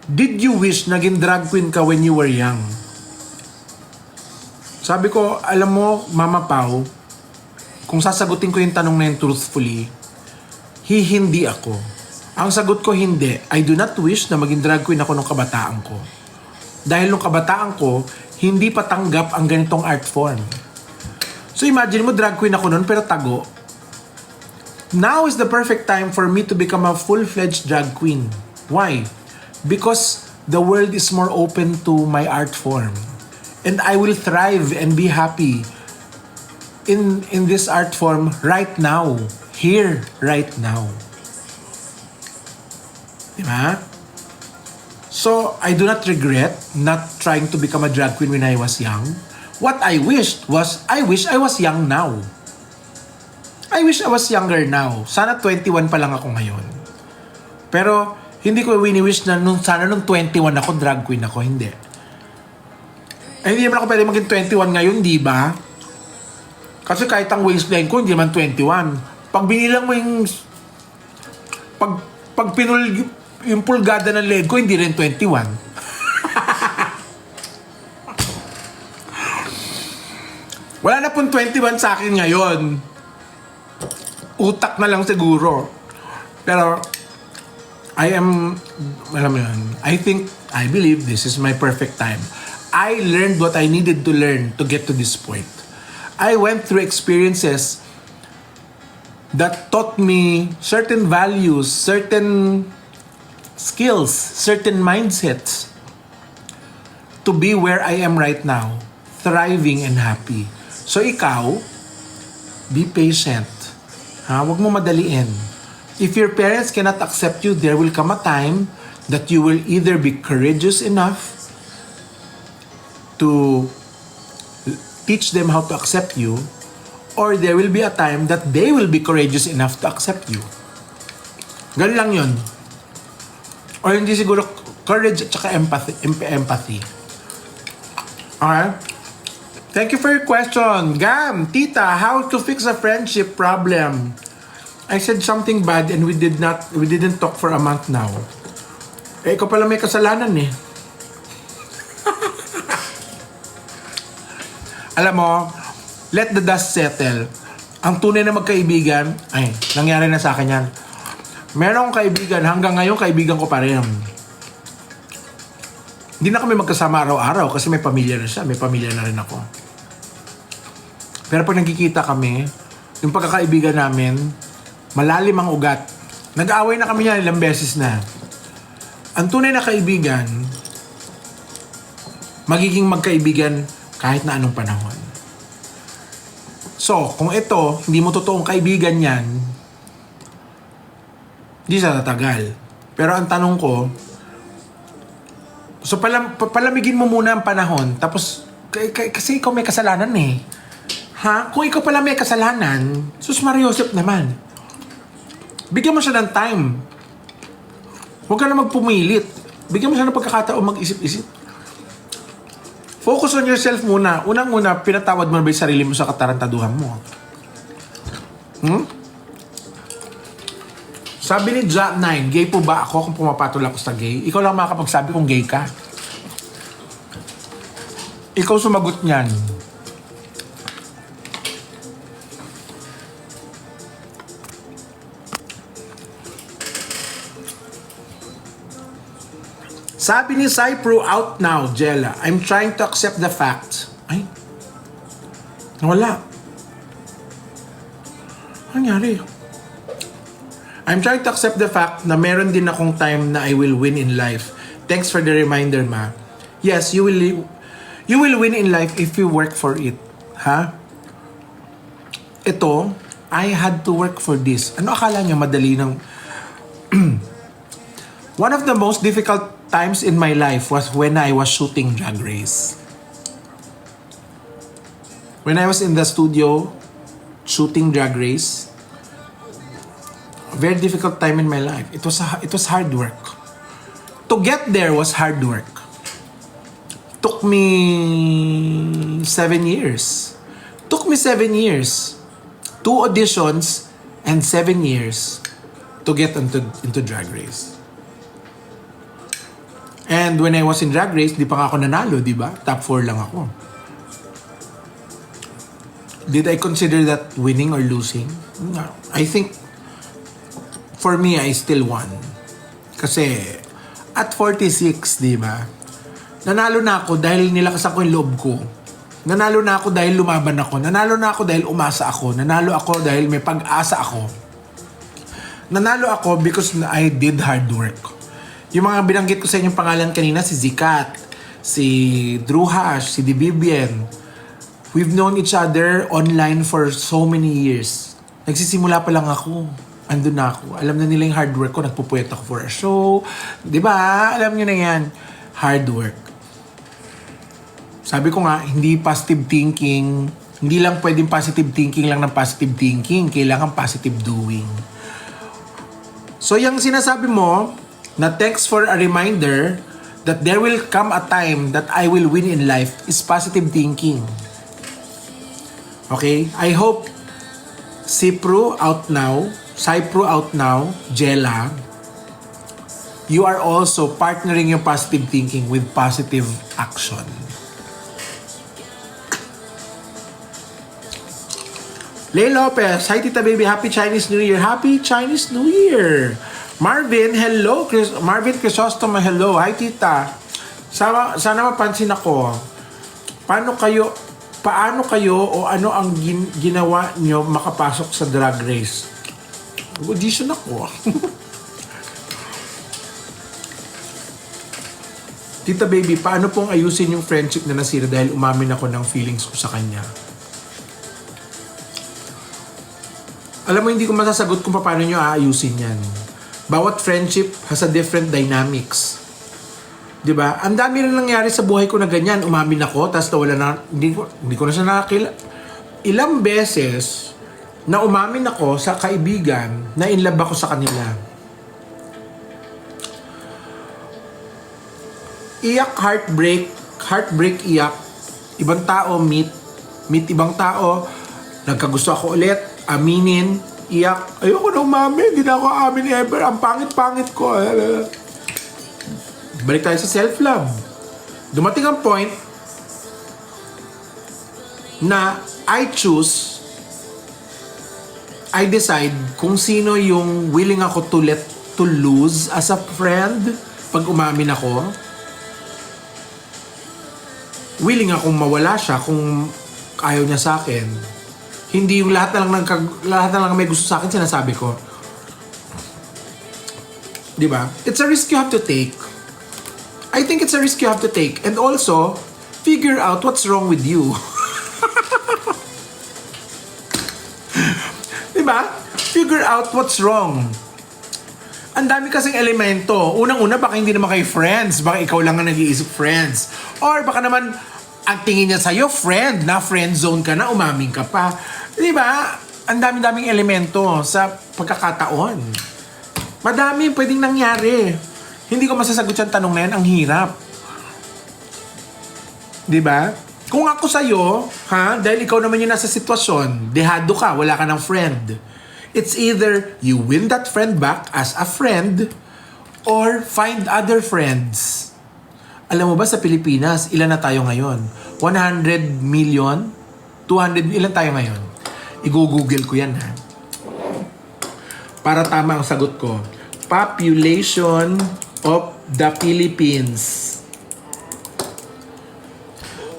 did you wish naging drag queen ka when you were young? Sabi ko, alam mo, Mama Pao, kung sasagutin ko yung tanong na yun truthfully, hindi ako. Ang sagot ko, hindi. I do not wish na maging drag queen ako nung kabataan ko. Dahil nung kabataan ko, hindi pa tanggap ang ganitong art form. So imagine mo, drag queen ako noon pero tago. Now is the perfect time for me to become a full-fledged drag queen. Why? Because the world is more open to my art form. And I will thrive and be happy in this art form right now. Here, right now. Diba? So, I do not regret not trying to become a drag queen when I was young. What I wished was, I wish I was young now. I wish I was younger now. Sana 21 pa lang ako ngayon. Pero, hindi ko wini-wish na sana nung 21 ako, drag queen ako. Hindi. Hindi naman ako pwede maging 21 ngayon, di ba? Kasi kahit ang waistline ko, hindi naman 21. Pag binilang mo yung... Pag yung pulgada ng leg ko, hindi rin 21. Wala na pong 21 sa akin ngayon. Utak na lang siguro. Pero, alam mo yun, I believe this is my perfect time. I learned what I needed to learn to get to this point. I went through experiences that taught me certain values, certain skills, certain mindsets to be where I am right now, thriving and happy. So ikaw, be patient. Huwag mo madaliin. If your parents cannot accept you, there will come a time that you will either be courageous enough to teach them how to accept you, or there will be a time that they will be courageous enough to accept you. Ganun lang yun. Or hindi siguro courage at saka empathy. Okay? Thank you for your question. Gam, tita, how to fix a friendship problem? I said something bad and we didn't talk for a month now. Eh, ikaw pala may kasalanan eh. Alam mo, let the dust settle. Ang tunay na magkaibigan, ay, nangyari na sa akin yan. Meron akong kaibigan, hanggang ngayon kaibigan ko pa rin. Hindi na kami magkasama araw-araw kasi may pamilya na siya, may pamilya na rin ako. Pero pag nagkikita kami, yung pagkakaibigan namin, malalim ang ugat. Nag-aaway na kami yan ilang beses na. Ang tunay na kaibigan, magiging magkaibigan kahit na anong panahon. So, kung ito, hindi mo totoong kaibigan yan, hindi siya tatagal. Pero ang tanong ko, so palamigin mo muna ang panahon, tapos, kasi ikaw may kasalanan eh. Kung ikaw pala may kasalanan, sus Mariosep naman. Bigyan mo siya ng time. Huwag ka na magpumilit. Bigyan mo siya ng pagkakataon mag-isip-isip. Focus on yourself muna. Unang-una, pinatawad mo na ba yung sarili mo sa katarantaduhan mo? Sabi ni Ja9, gay po ba ako kung pumapatol ako sa gay? Ikaw lang makakapagsabi kung gay ka. Ikaw sumagot niyan. Sabi ni Cypro, out now, Jella. I'm trying to accept the fact. Ay, wala. Ano nangyari? I'm trying to accept the fact na meron din akong time na I will win in life. Thanks for the reminder, ma. Yes, you will win in life if you work for it. Ito, I had to work for this. Ano akala niyo madali ng... One of the most difficult times in my life was when I was shooting Drag Race. When I was in the studio shooting Drag Race, a very difficult time in my life. It was hard work. To get there was hard work. Took me 7 years. Took me 7 years. 2 auditions and 7 years to get into Drag Race. And when I was in Drag Race, di pa nga ako nanalo, di ba? Top 4 lang ako. Did I consider that winning or losing? No. I think, for me, I still won. Kasi, at 46, di ba? Nanalo na ako dahil nilakasan ko yung loob ko. Nanalo na ako dahil lumaban ako. Nanalo na ako dahil umasa ako. Nanalo ako dahil may pag-asa ako. Nanalo ako because I did hard work. Yung mga binanggit ko sa inyong pangalan kanina, si Zikat, si Drew Hash, si Dibibien. We've known each other online for so many years. Nagsisimula pa lang ako. Andun na ako. Alam na nila yung hard work ko. Nagpupuyat ako for a show. Diba? Alam nyo na yan. Hard work. Sabi ko nga, hindi positive thinking. Hindi lang pwedeng positive thinking lang ng positive thinking. Kailangan positive doing. So, yung sinasabi mo, na thanks for a reminder that there will come a time that I will win in life is positive thinking. Okay? I hope Cypro out now, Jella, you are also partnering your positive thinking with positive action. Lay Lopez, hi Tita Baby, Happy Chinese New Year. Happy Chinese New Year. Marvin, hello. Marvin Crisostomo, hello. Hi, tita. Sana mapansin ako. Paano kayo paano kayo o ano ang ginawa nyo makapasok sa drag race? Audition ako. Tita Baby, paano pong ayusin yung friendship na nasira dahil umamin ako ng feelings ko sa kanya? Alam mo, hindi ko masasagot kung paano nyo aayusin yan. Bawat friendship has a different dynamics. 'Di ba? Ang dami rin nangyari sa buhay ko na ganyan. Umamin ako, tapos nawala na, hindi ko na siya nakakilala. Ilang beses na umamin ako sa kaibigan na in love ako sa kanila. Iyak, heartbreak, iyak. Ibang tao, meet ibang tao. Nagkagusto ako ulit, aminin, iyak. Ayoko na umamin, hindi na ako amin ever. Ang pangit-pangit ko. Balik tayo sa self-love. Dumating ang point na I decide kung sino yung willing ako to lose as a friend pag umamin ako. Willing akong mawala siya kung ayaw niya sa akin. Hindi yung lahat na lang may gusto sa akin sinasabi ko. 'Di ba? It's a risk you have to take. I think it's a risk you have to take. And also, figure out what's wrong with you. Diba? Figure out what's wrong. Ang dami kasing elemento. Unang-una, baka hindi naman kayo friends. Baka ikaw lang ang nag-iisip friends. Or baka naman, ang tingin niya sa'yo, friend zone ka na, umaming ka pa. Diba? Ang dami-daming elemento sa pagkakataon. Madami pwedeng nangyari. Hindi ko masasagot yung tanong na yan. Ang hirap. Diba? Kung ako sa'yo, dahil ikaw naman yung nasa sitwasyon, dehado ka, wala ka ng friend. It's either you win that friend back as a friend or find other friends. Alam mo ba sa Pilipinas, ilan na tayo ngayon? 100 million? 200, ilan tayo ngayon? I-google ko yan para tama ang sagot ko. Population of the Philippines.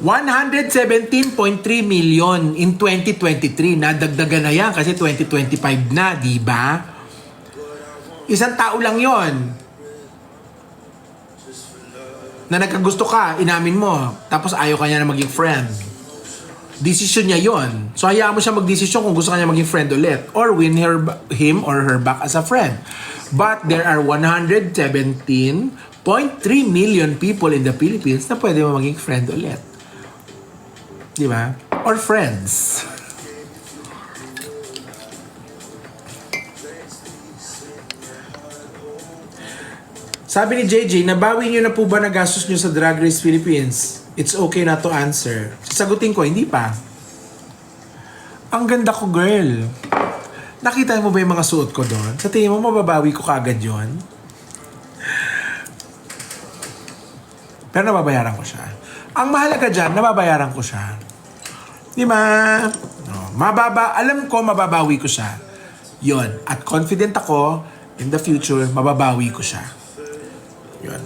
117.3 million in 2023. Nadagdagan na yan kasi 2025 na, di ba? Isang tao lang yon na nagkagusto ka, inamin mo, tapos ayaw ka niya na maging friend. Decision niya yon. So hayaan mo siya magdesisyon kung gusto ka niya maging friend ulit or win him or her back as a friend. But there are 117.3 million people in the Philippines na pwede mo maging friend ulit. Di ba? Or friends. Sabi ni JJ, nabawi niyo na po ba na gastos niyo sa Drag Race Philippines? It's okay not to answer. Sasagutin ko, hindi pa. Ang ganda ko, girl. Nakita mo ba yung mga suot ko doon? Sa tingin mo, mababawi ko kagad yon? Pero nababayaran ko siya. Ang mahalaga dyan, nababayaran ko siya. Di ba? No, alam ko, mababawi ko siya. Yon. At confident ako, in the future, mababawi ko siya. Yon.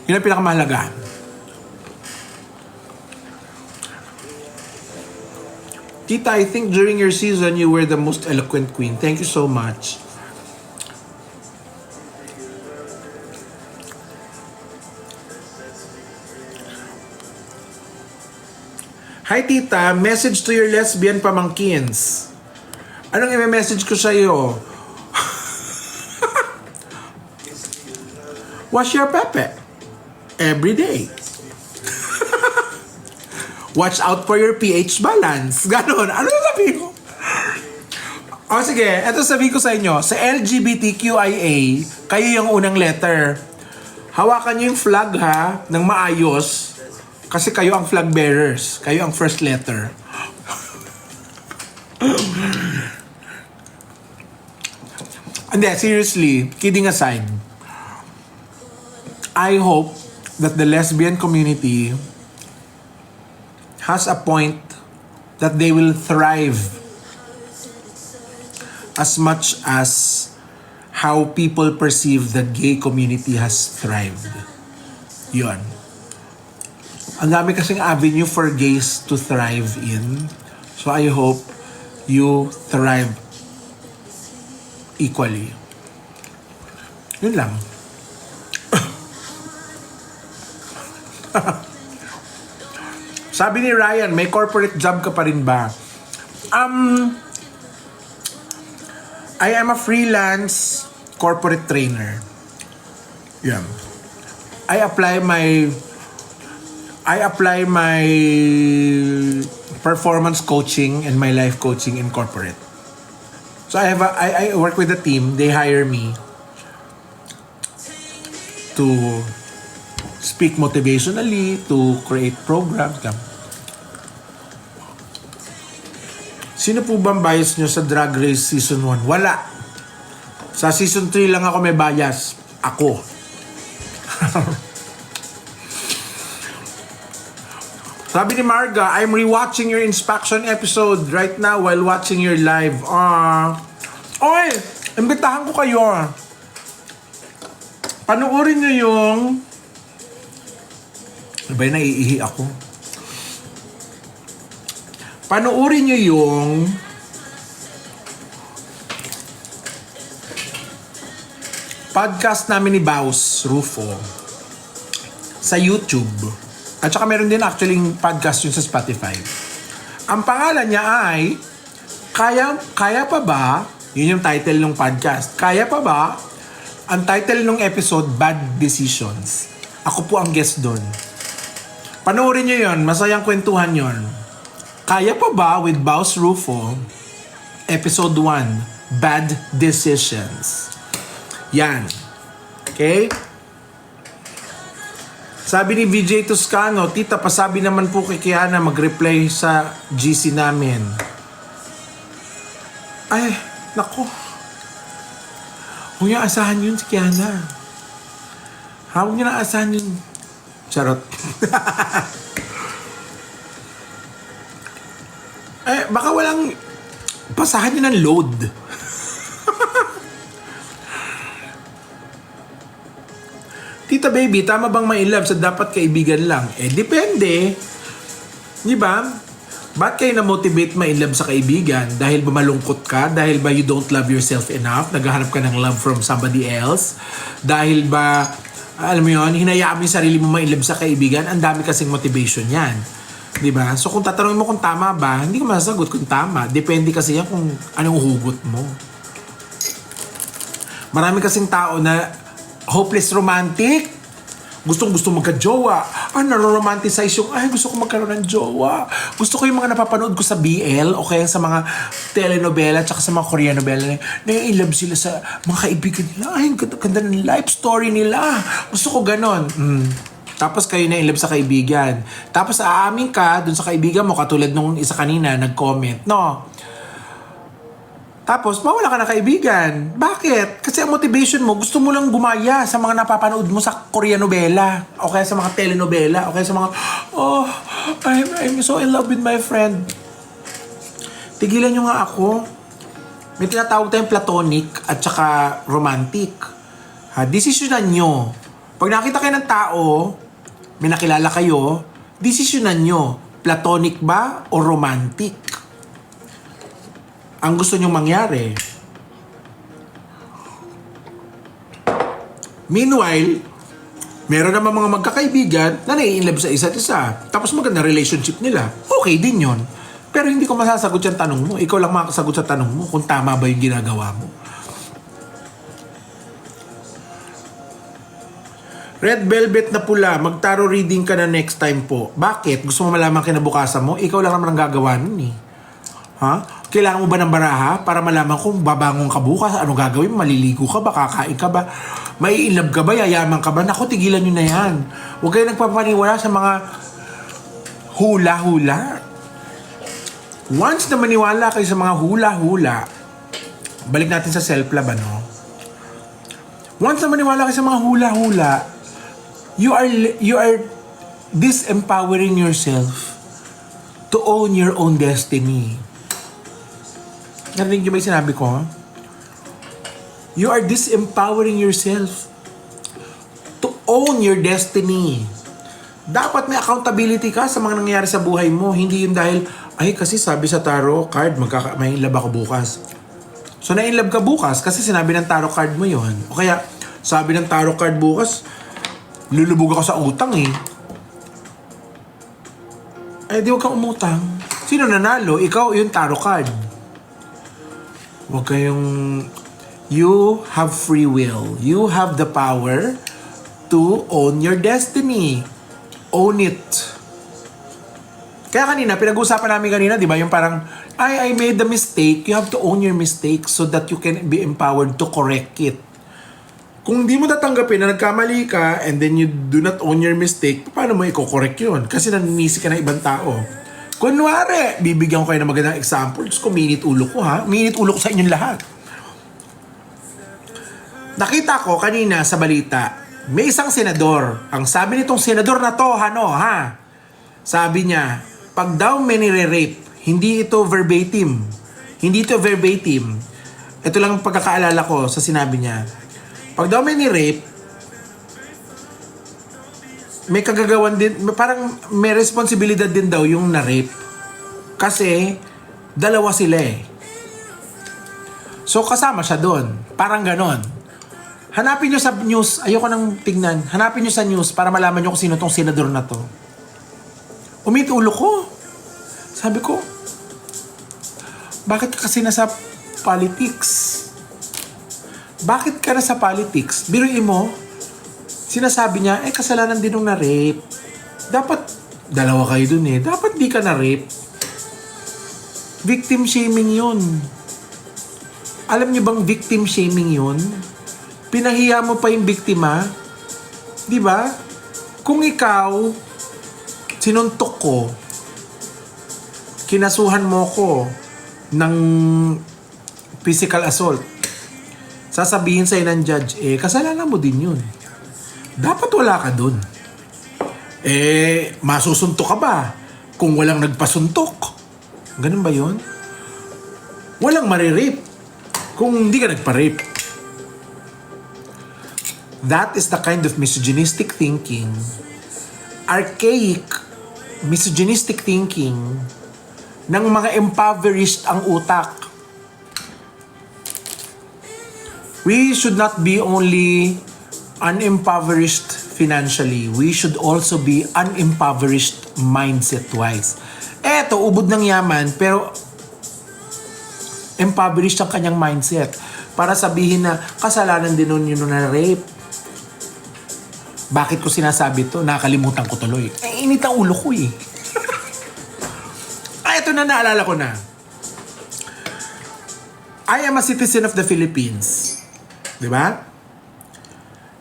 Yun ang pinakamahalaga. Tita, I think during your season, you were the most eloquent queen. Thank you so much. Hi, Tita. Message to your lesbian pamangkins. Anong i-message ko sa iyo? Wash your pepe. Every day. Watch out for your pH balance. Ganon. Ano sabihin ko? O sige, eto sabihin ko sa inyo. Sa LGBTQIA, kayo yung unang letter. Hawakan nyo yung flag ng maayos. Kasi kayo ang flag bearers. Kayo ang first letter. Hindi, seriously, kidding aside, I hope that the lesbian community has a point that they will thrive as much as how people perceive the gay community has thrived. Yun. Ang dami kasing avenue for gays to thrive in. So I hope you thrive equally. Yun lang. Sabi ni Ryan, may corporate job ka pa rin ba? I am a freelance corporate trainer. Yeah. I apply my performance coaching and my life coaching in corporate. So I work with a team. They hire me to speak motivationally, to create programs. Sino po bang bias nyo sa Drag Race Season 1? Wala. Sa Season 3 lang ako may bias. Ako. Sabi ni Marga, I'm rewatching your inspection episode right now while watching your live. Oy! Imbitahan ko kayo. Panuorin nyo yung... Abay, naiihi ako. Panuorin nyo yung podcast namin ni Baus Rufo sa YouTube. At saka meron din actually podcast yun sa Spotify. Ang pangalan niya ay Kaya pa ba? Yun yung title ng podcast. Kaya pa ba? Ang title ng episode, Bad Decisions. Ako po ang guest doon. Panoorin nyo yun. Masayang kwentuhan yun. Kaya pa ba with Baus Rufo, Episode 1, Bad Decisions. Yan. Okay? Sabi ni VJ Toscano, Tita, pasabi naman po kay Kiana mag-reply sa GC namin. Ay, naku. Huwag niya asahan yun si Kiana. Huwag niya na asahan yun. Charot. Baka walang pasahan niya ng load. Tita baby, tama bang ma-inlove sa dapat kaibigan lang? Depende. Di ba? Ba't kayo na-motivate ma-inlove sa kaibigan? Dahil ba malungkot ka? Dahil ba you don't love yourself enough? Naghahanap ka ng love from somebody else? Dahil ba, alam mo yun, hinayaan mo yung sarili mo ma-inlove sa kaibigan? Ang dami kasing motivation yan. Di ba? So kung tatanungin mo kung tama ba, hindi ka masasagot kung tama. Depende kasi yan kung anong hugot mo. Marami kasing tao na hopeless romantic. Gustong-gusto magka-jowa. Naro-romanticize yung, gusto ko magkaroon ng jowa. Gusto ko yung mga napapanood ko sa BL o kaya sa mga telenovela tsaka sa mga Korean novela na i-love sila sa mga kaibigan nila. Ang ganda ng life story nila. Gusto ko ganon. Tapos kayo na in love sa kaibigan. Tapos aamin ka dun sa kaibigan mo, katulad nung isa kanina, nag-comment, no? Tapos mawala ka na kaibigan. Bakit? Kasi ang motivation mo, gusto mo lang gumaya sa mga napapanood mo sa Korean novela, o kaya sa mga telenovela, o kaya sa mga, I'm so in love with my friend. Tigilan nyo nga ako. May tinatawag tayong platonic at saka romantic. Desisyonan nyo. Pag nakita kayo ng tao, may nakilala kayo, desisyonan nyo, platonic ba o romantic? Ang gusto nyong mangyari. Meanwhile, meron naman mga magkakaibigan na nai-inlove sa isa't isa. Tapos maganda relationship nila. Okay din yon. Pero hindi ko masasagot yung tanong mo. Ikaw lang makasagot sa tanong mo kung tama ba yung ginagawa mo. Red Velvet na pula, mag-tarot reading ka na next time po. Bakit? Gusto mo malaman kinabukasan mo? Ikaw lang naman ang gagawa nun eh. Kailangan mo ba ng baraha para malaman kung babangon ka bukas? Ano gagawin? Maliligo ka ba? Kakain ka ba? Mai-inlove ka ba? Yayaman ka ba? Naku, tigilan nyo na yan. Huwag kayo nagpapaniwala sa mga hula-hula. Once na maniwala kayo sa mga hula-hula, balik natin sa self-love, ano? Once na maniwala kayo sa mga hula-hula, you are disempowering yourself to own your own destiny. Narinig niyo ba yung sinabi ko? You are disempowering yourself to own your destiny. Dapat may accountability ka sa mga nangyayari sa buhay mo. Hindi yun dahil, ay kasi sabi sa tarot card, may inlove ako bukas. So na-inlove ka bukas kasi sinabi ng tarot card mo yon. O kaya, sabi ng tarot card bukas, lulubog ako sa utang eh. Ay di huwag kang umutang. Sino nanalo? Ikaw yung tarot card. Huwag kayong... You have free will. You have the power to own your destiny. Own it. Kaya kanina, pinag-usapan namin kanina, di ba? Yung parang, I made the mistake. You have to own your mistake so that you can be empowered to correct it. Kung di mo tatanggapin na nagkamali ka and then you do not own your mistake, paano mo i-correct yun? Kasi naninisi ka ng ibang tao. Kunwari, bibigyan ko kayo ng magandang example. Diyos ko, minit ulo ko ha. Minit ulo ko sa inyong lahat. Nakita ko kanina sa balita, may isang senador. Ang sabi nitong senador na to, sabi niya, pag daw may nire-rape, hindi ito verbatim. Hindi ito verbatim. Ito lang ang pagkakaalala ko sa sinabi niya. Pag daw may ni-rape, may kagagawan din, parang may responsibilidad din daw yung na-rape. Kasi, dalawa sila eh. So, kasama siya doon. Parang ganon. Hanapin nyo sa news, ayoko nang tignan, hanapin nyo sa news para malaman nyo kung sino tong senador na to. Umit ulo ko. Sabi ko, bakit ka kasi nasa politics? Bakit ka nasa politics? Biruin mo, sinasabi niya, kasalanan din nung na-rape. Dapat, dalawa kayo dun eh. Dapat di ka na-rape. Victim shaming yun. Alam niyo bang victim shaming yun? Pinahiya mo pa yung biktima. Di ba? Kung ikaw, sinuntok ko, kinasuhan mo ko ng physical assault, sasabihin sa'yo ng judge, kasalanan mo din yun. Dapat wala ka dun. Masusuntok ka ba kung walang nagpasuntok? Ganun ba yun? Walang marirape kung hindi ka nagpa-rape. That is the kind of misogynistic thinking, archaic, misogynistic thinking ng mga impoverished ang utak. We should not be only unimpoverished financially. We should also be unimpoverished mindset-wise. Eto, ubod ng yaman, pero impoverished ang kanyang mindset. Para sabihin na kasalanan din nun yun na rape. Bakit ko sinasabi to? Nakalimutan ko tuloy. Init ang ulo ko eh. Ito na, naalala ko na. I am a citizen of the Philippines. Diba?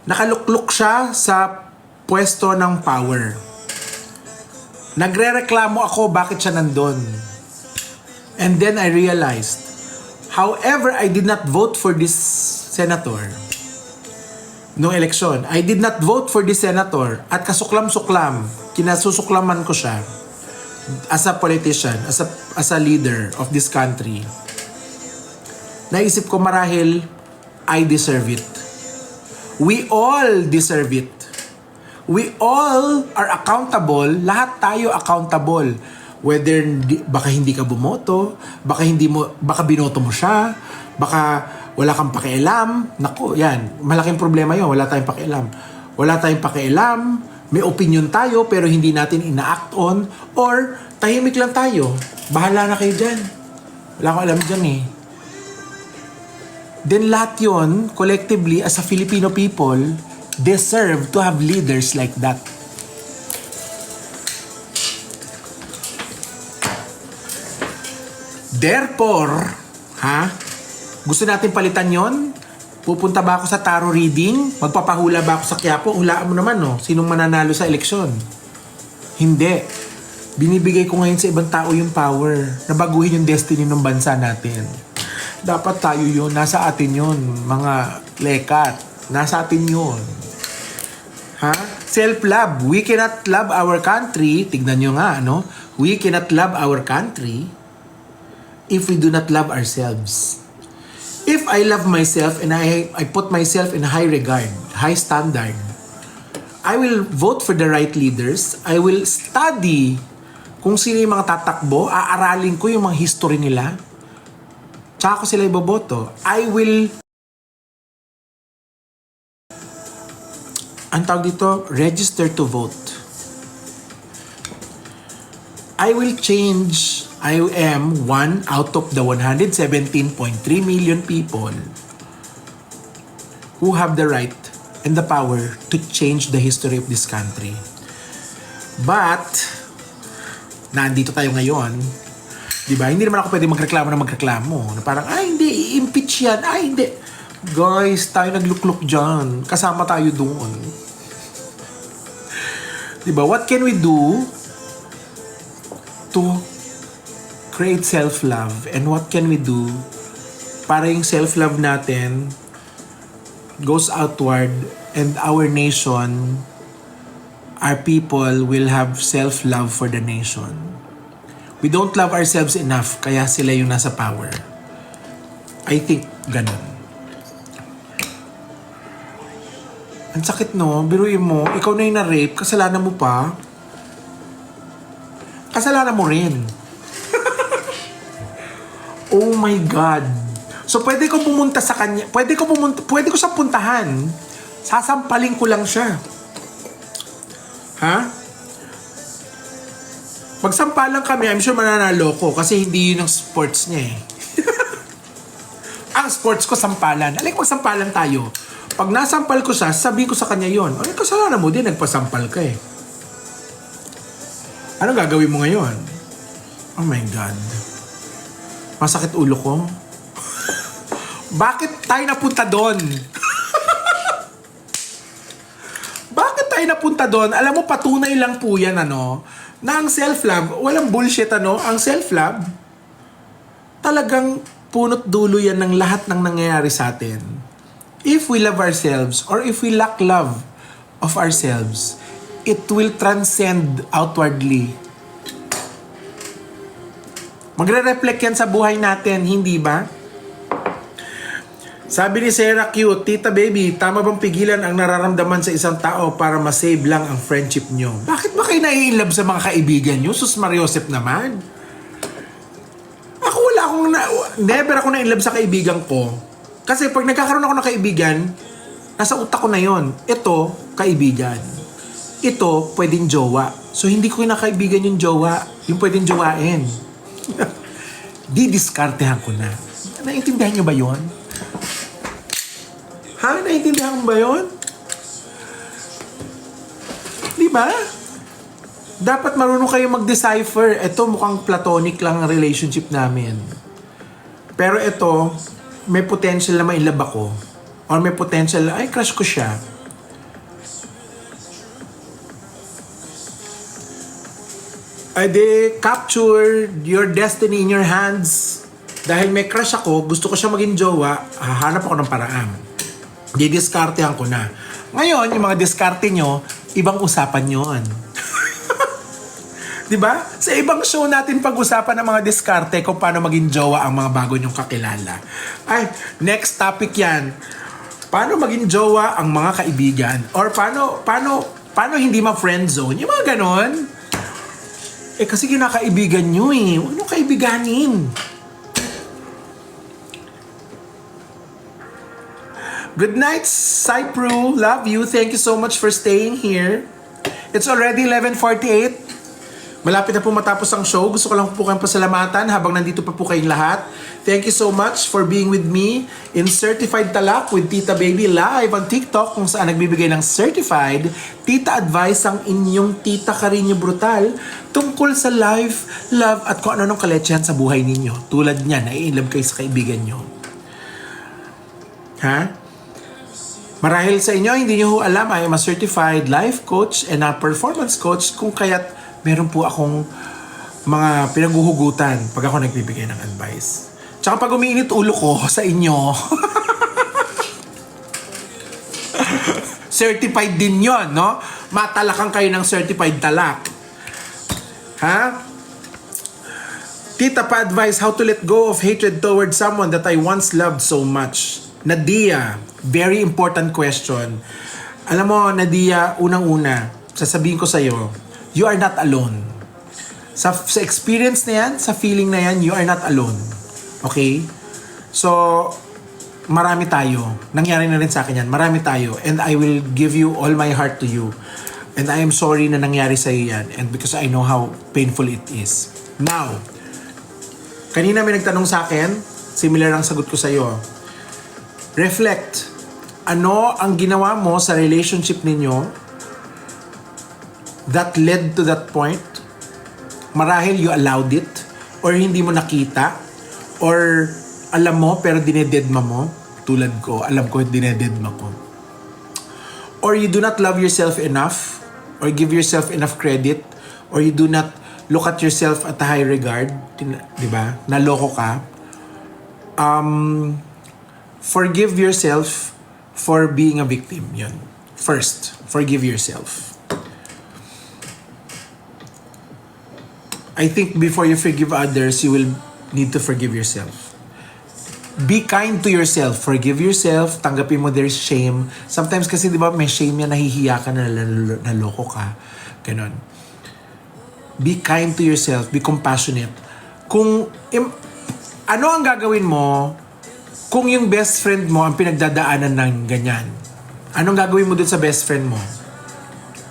Nakalukluk siya sa pwesto ng power. Nagre-reklamo ako bakit siya nandun. And then I realized, however, I did not vote for this senator noong eleksyon. I did not vote for this senator at kasuklam-suklam, kinasusuklaman ko siya as a politician, as a leader of this country. Naisip ko marahil I deserve it. We all deserve it. We all are accountable. Lahat tayo accountable. Whether baka hindi ka bumoto, baka binoto mo siya, baka wala kang pakialam. Naku, yan. Malaking problema yun. Wala tayong pakialam. Wala tayong pakialam. May opinion tayo pero hindi natin ina-act on. Or tahimik lang tayo. Bahala na kayo dyan. Wala akong alam dyan eh. Then lahat yun, collectively, as a Filipino people, deserve to have leaders like that. Therefore, gusto natin palitan yon? Pupunta ba ako sa tarot reading? Magpapahula ba ako sa Quiapo? Hulaan mo naman, no? Sinong mananalo sa eleksyon? Hindi. Binibigay ko ngayon sa ibang tao yung power na baguhin yung destiny ng bansa natin. Dapat tayo yun. Nasa atin yun, mga lekat. Nasa atin yun. Self-love. We cannot love our country. Tignan nyo nga, no? We cannot love our country if we do not love ourselves. If I love myself and I put myself in high regard, high standard, I will vote for the right leaders. I will study kung sino yung mga tatakbo. Aaralin ko yung mga history nila. Tsaka ko sila iboboto. I will, ang tawag dito, register to vote. I will change. I am one out of the 117.3 million people who have the right and the power to change the history of this country. But, nandito tayo ngayon, di ba? Hindi naman ako pwede magreklamo. Na parang, hindi, i-impeach yan. Hindi. Guys, tayo naglukluk dyan. Kasama tayo doon. Di ba? What can we do to create self-love? And what can we do para yung self-love natin goes outward and our nation, our people will have self-love for the nation. We don't love ourselves enough, kaya sila yung nasa power. I think ganun. Ang sakit no, biruin mo, ikaw na yung na-rape, kasalanan mo pa. Kasalanan mo rin. Oh my God. So pwede ko pumunta sa kanya, pwede ko siya puntahan. Sasampalin ko lang siya. Ha? Magsampalan kami, I'm sure mananalo ko kasi hindi yun ang sports niya eh. Ang sports ko sampalan. Alek, magsampalan tayo. Pag nasampal ko siya, sabihin ko sa kanya yon. Ay, kasalanan mo din, nagpasampal ka eh. Ano gagawin mo ngayon? Oh my God. Masakit ulo ko. Bakit tayo napunta doon? Bakit tayo napunta doon? Alam mo, patunay lang po yan, na ang self-love, walang bullshit, ang self-love, talagang punot dulo yan ng lahat ng nangyayari sa atin. If we love ourselves, or if we lack love of ourselves, it will transcend outwardly. Magre-reflect yan sa buhay natin, hindi ba? Sabi ni Sarah Q, Tita Baby, tama bang pigilan ang nararamdaman sa isang tao para masave lang ang friendship nyo? Bakit ba kayo nai-love sa mga kaibigan nyo? Sus Mariosep naman. Ako never ako na-love sa kaibigan ko. Kasi pag nagkakaroon ako ng kaibigan, nasa utak ko na yon. Ito, kaibigan. Ito, pwedeng jowa. So hindi ko na kaibigan yung jowa. Yung pwedeng jowain. Didiskartehan ko na. Naintindihan nyo ba yon? Ha? Naintindihan mo ba yun? Di ba? Dapat marunong kayo mag-decipher. Ito mukhang platonic lang ang relationship namin. Pero ito, may potential na mailab ako. Or may potential na, crush ko siya. Capture your destiny in your hands. Dahil may crush ako, gusto ko siya maging jowa, hahanap ako ng paraan. Didiskartehan ko na. Ngayon, yung mga diskarte nyo, ibang usapan yon. Diba? Sa ibang show natin pag-usapan ng mga diskarte kung paano maging jowa ang mga bago nyong kakilala. Next topic yan. Paano maging jowa ang mga kaibigan? Or paano hindi ma-friendzone? Yung mga ganon. Kasi kinakaibigan nyo eh. Huwag nyo kaibiganin. Good night, Cypru. Love you. Thank you so much for staying here. It's already 11:48. Malapit na po matapos ang show. Gusto ko lang po kayong pasalamatan habang nandito pa po kayong lahat. Thank you so much for being with me in Certified Talak with Tita Baby live on TikTok kung saan nagbibigay ng certified tita advice ang inyong tita Carino Brutal tungkol sa life, love at kung ano-anong kaletsahan sa buhay ninyo. Tulad niyan, nai-love kayo sa kaibigan nyo. Ha? Marahil sa inyo, hindi nyo alam, I am a certified life coach and a performance coach kung kaya't meron po akong mga pinaghuhugutan pag ako nagbibigay ng advice. Tsaka pag umiinit ulo ko sa inyo, certified din yon, no? Matalakan kayo ng certified talak. Ha? Tita, pa-advise how to let go of hatred towards someone that I once loved so much. Nadia, very important question. Alam mo, Nadia, unang-una, sasabihin ko sa'yo, you are not alone. Sa experience na yan, sa feeling na yan, you are not alone. Okay? So, marami tayo. Nangyari na rin sa akin yan. Marami tayo. And I will give you all my heart to you. And I am sorry na nangyari sa'yo yan. And because I know how painful it is. Now, kanina may nagtanong sa akin, similar ang sagot ko sa'yo. Reflect. Ano ang ginawa mo sa relationship ninyo that led to that point? Marahil you allowed it, or hindi mo nakita, or alam mo pero dinededma mo, tulad ko, alam ko dinededma ko. Or you do not love yourself enough, or give yourself enough credit, or you do not look at yourself at a high regard, di ba? Naloko ka. Forgive yourself for being a victim. Yun. First, forgive yourself. I think before you forgive others, you will need to forgive yourself. Be kind to yourself. Forgive yourself. Tanggapin mo there's shame. Sometimes kasi di ba may shame yan, nahihiya ka na naloko ka. Ganon. Be kind to yourself. Be compassionate. Ano ang gagawin mo kung yung best friend mo ang pinagdadaanan ng ganyan? Anong gagawin mo dun sa best friend mo?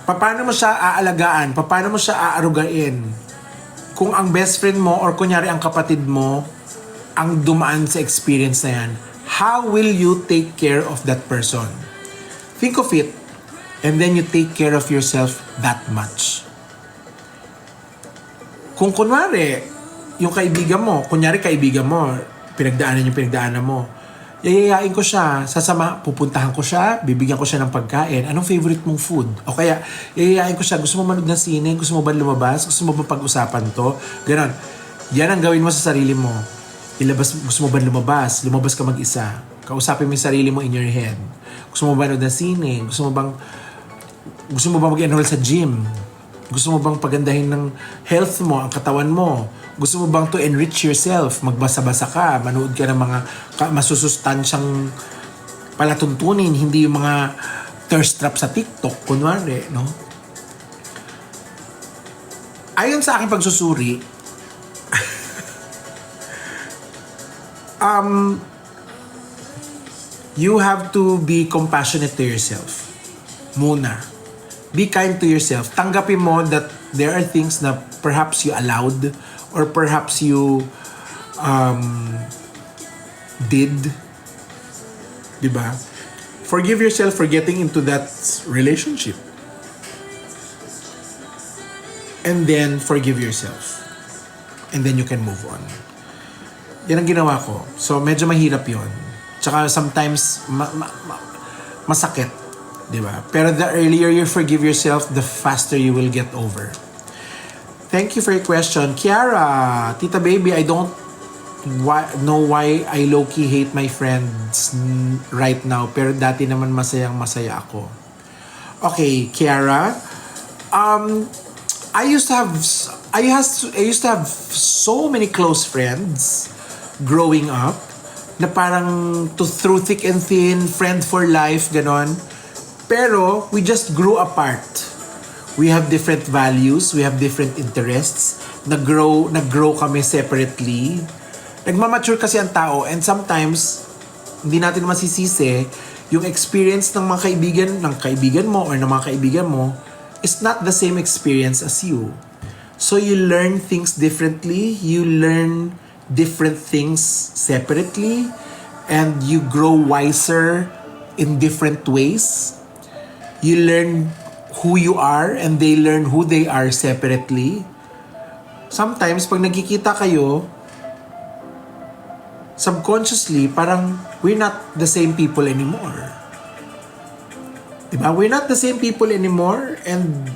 Paano mo siya aalagaan? Paano mo siya aarugain? Kung ang best friend mo or kunyari ang kapatid mo ang dumaan sa experience na yan, how will you take care of that person? Think of it, and then you take care of yourself that much. Kung kunwari, yung kaibigan mo, pinagdaanan yung pinagdaanan mo, yayayain ko siya, pupuntahan ko siya, bibigyan ko siya ng pagkain. Anong favorite mong food? O kaya, yayayain ko siya, gusto mo manood ng sine, gusto mo ba lumabas, gusto mo ba pag-usapan to? Ganon. Yan ang gawin mo sa sarili mo. Gusto mo ba lumabas? Lumabas ka mag-isa. Kausapin mo yung sarili mo in your head. Gusto mo ba manood ng sine? Gusto mo bang mag-enroll sa gym? Gusto mo bang pagandahin ng health mo, ang katawan mo? Gusto mo bang to enrich yourself? Magbasa-basa ka, manood ka ng mga masusustansyang palatuntunin, hindi yung mga thirst trap sa TikTok, kunwari, no? Ayon sa aking pagsusuri, you have to be compassionate to yourself. Muna. Be kind to yourself. Tanggapin mo that there are things na perhaps you allowed or perhaps you did. Diba? Forgive yourself for getting into that relationship. And then forgive yourself. And then you can move on. Yan ang ginawa ko. So medyo mahirap yon. Tsaka sometimes masakit. Diba? Pero the earlier you forgive yourself, the faster you will get over. Thank you for your question. Kiara, Tita Baby, I don't know why I low-key hate my friends right now. Pero dati naman masayang-masaya ako. Okay, Kiara. I used to have so many close friends growing up na parang through thick and thin, friend for life, ganon. Pero we just grew apart. We have different values, we have different interests. Nag-grow kami separately. Nagmamature kasi ang tao, and sometimes hindi natin masisisi yung experience ng mga kaibigan mo or ng mga kaibigan mo is not the same experience as you. So you learn things differently, you learn different things separately, and you grow wiser in different ways. You learn who you are and they learn who they are separately. Sometimes, pag nagkikita kayo, subconsciously, parang we're not the same people anymore. Diba? We're not the same people anymore, and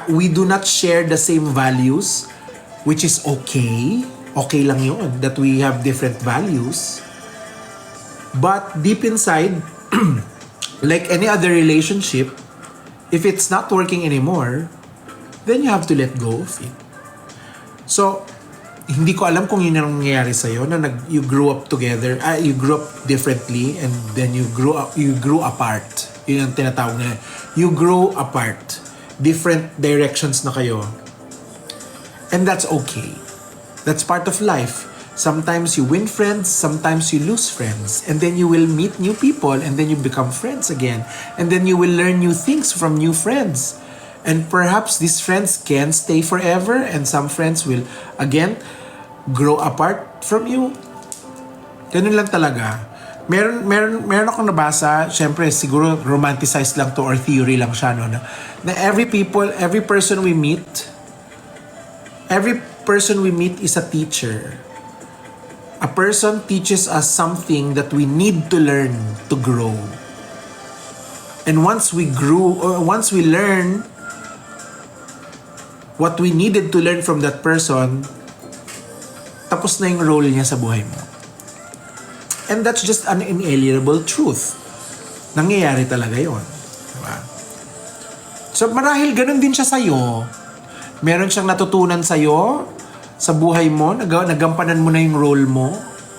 we do not share the same values, which is okay. Okay lang yun, that we have different values. But deep inside, like any other relationship, if it's not working anymore, then you have to let go of it. So, hindi ko alam kung yun ang nangyayari sa'yo, na you grew up together, you grew up differently, and then you grew apart. Yun ang tinatawag na, you grew apart. Different directions na kayo. And that's okay. That's part of life. Sometimes you win friends, sometimes you lose friends. And then you will meet new people, and then you become friends again. And then you will learn new things from new friends. And perhaps these friends can stay forever, and some friends will, again, grow apart from you. Ganun lang talaga. Meron akong nabasa, syempre siguro romanticized lang to or theory lang siya, no, na every person we meet is a teacher. A person teaches us something that we need to learn to grow. And once we learn what we needed to learn from that person, tapos na yung role niya sa buhay mo. And that's just an inalienable truth. Nangyayari talaga yon. Diba? So marahil ganun din siya sa'yo. Meron siyang natutunan sa'yo sa buhay mo, nagampanan mo na yung role mo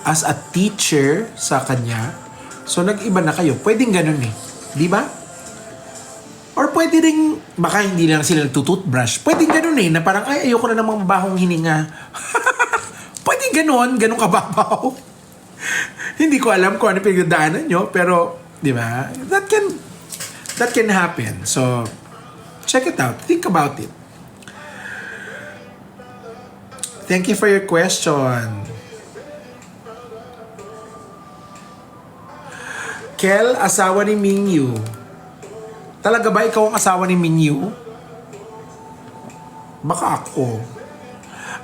as a teacher sa kanya. So nag-iba na kayo. Pwedeng ganun eh. Di ba? Or pwede rin, baka hindi lang sila nagtututbrush. Pwedeng ganun eh, na parang, ay, ayoko na namang bahong hininga. Pwedeng ganun kababaw. Hindi ko alam kung ano pinagdaanan nyo, pero, di ba? That can happen. So, check it out. Think about it. Thank you for your question. Kel, asawa ni Mingyu. Talaga ba ikaw ang asawa ni Mingyu? Baka ako.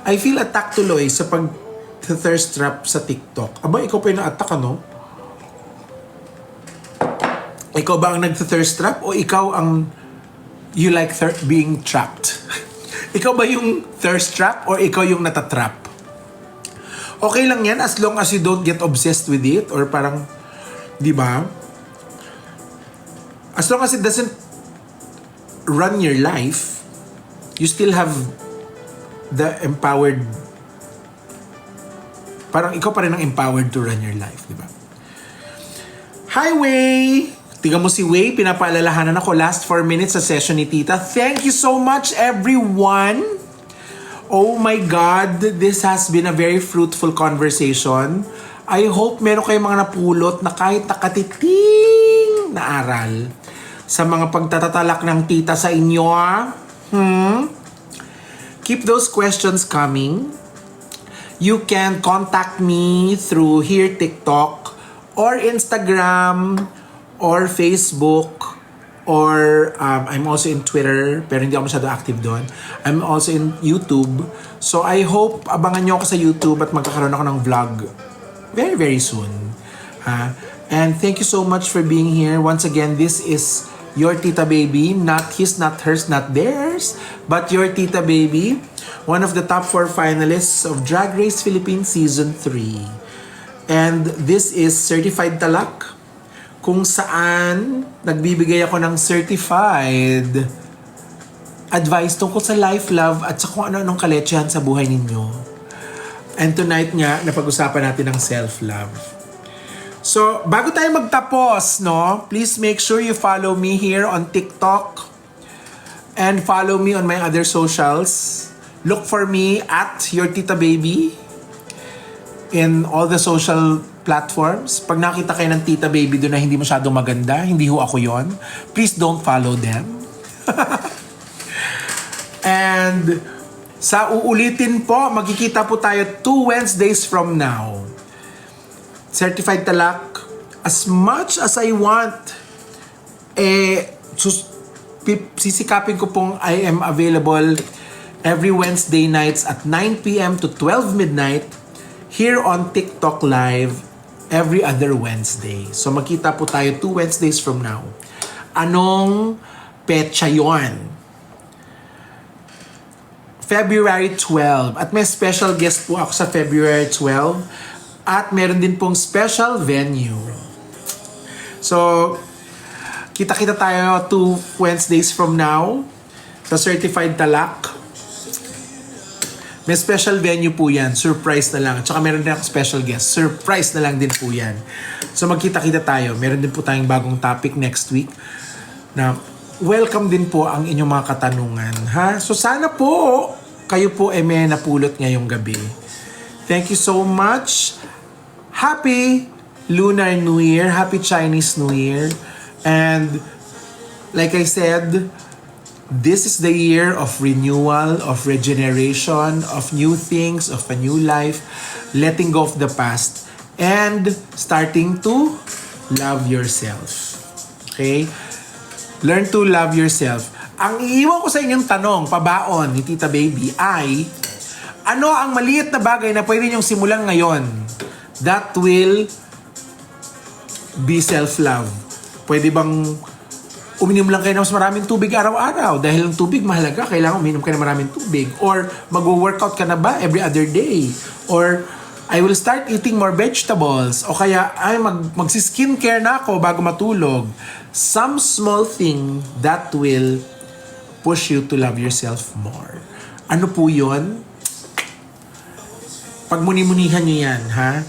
I feel attacked tuloy sa thirst trap sa TikTok. Aba, ikaw pa yung na-attack, ano? Ikaw ba ang nag-thirst trap o ikaw ang you like being trapped? Ikaw ba yung thirst trap or ikaw yung natatrap? Okay lang yan as long as you don't get obsessed with it or parang, di ba? As long as it doesn't run your life, you still have the empowered, parang ikaw pa rin ang empowered to run your life, di ba? Hi, Wei! Tingnan mo si Wei, pinapaalalahanan ako last 4 minutes sa session ni Tita. Thank you so much, everyone! Oh my God, this has been a very fruitful conversation. I hope meron kayong mga napulot na kahit nakatiting na aral sa mga pagtatatalak ng tita sa inyo. Keep those questions coming. You can contact me through here TikTok or Instagram or Facebook or I'm also in Twitter pero hindi ako masyado active doon. I'm also in YouTube. So I hope abangan nyo ako sa YouTube at magkakaroon ako ng vlog very very soon. And thank you so much for being here. Once again, this is your Tita Baby, not his, not hers, not theirs, but your Tita Baby, one of the top 4 finalists of Drag Race Philippines Season 3. And this is Certified Talak, kung saan nagbibigay ako ng certified advice tungkol sa life, love, at sa kung ano-anong kaletsahan sa buhay ninyo. And tonight nga, napag-usapan natin ng self-love. So, bago tayo magtapos, no, please make sure you follow me here on TikTok and follow me on my other socials. Look for me at Your Tita Baby in all the social platforms. Pag nakita kayo ng Tita Baby doon na hindi masyadong maganda, hindi ho ako yon. Please don't follow them. And sa uulitin po, magkikita po tayo 2 Wednesdays from now. Certified Talak, as much as I want, sisikapin ko pong I am available every Wednesday nights at 9 p.m. to 12 midnight here on TikTok Live every other Wednesday. So magkita po tayo 2 Wednesdays from now. Anong petsa yon? February 12. At may special guest po ako sa February 12. At meron din pong special venue. So, kita-kita tayo 2 Wednesdays from now sa Certified Talak. May special venue po yan. Surprise na lang. At saka meron din ako special guest. Surprise na lang din po yan. So magkita-kita tayo. Meron din po tayong bagong topic next week na welcome din po ang inyong mga katanungan. Ha? So sana po kayo po may napulot ngayong gabi. Thank you so much. Happy Lunar New Year. Happy Chinese New Year. And like I said, this is the year of renewal, of regeneration, of new things, of a new life, letting go of the past, and starting to love yourself. Okay? Learn to love yourself. Ang iiwan ko sa inyong tanong, pabaon ni Tita Baby, ay, ano ang maliit na bagay na pwede niyong simulan ngayon that will be self-love? Pwede bang uminom lang kayo ng mas maraming tubig araw-araw? Dahil ang tubig mahalaga, kailangan uminom ka ng maraming tubig. Or mag-workout ka na ba every other day? Or I will start eating more vegetables. O kaya ay magsi-skincare na ako bago matulog. Some small thing that will push you to love yourself more. Ano po yun? Pagmuni-munihan nyo yan, ha?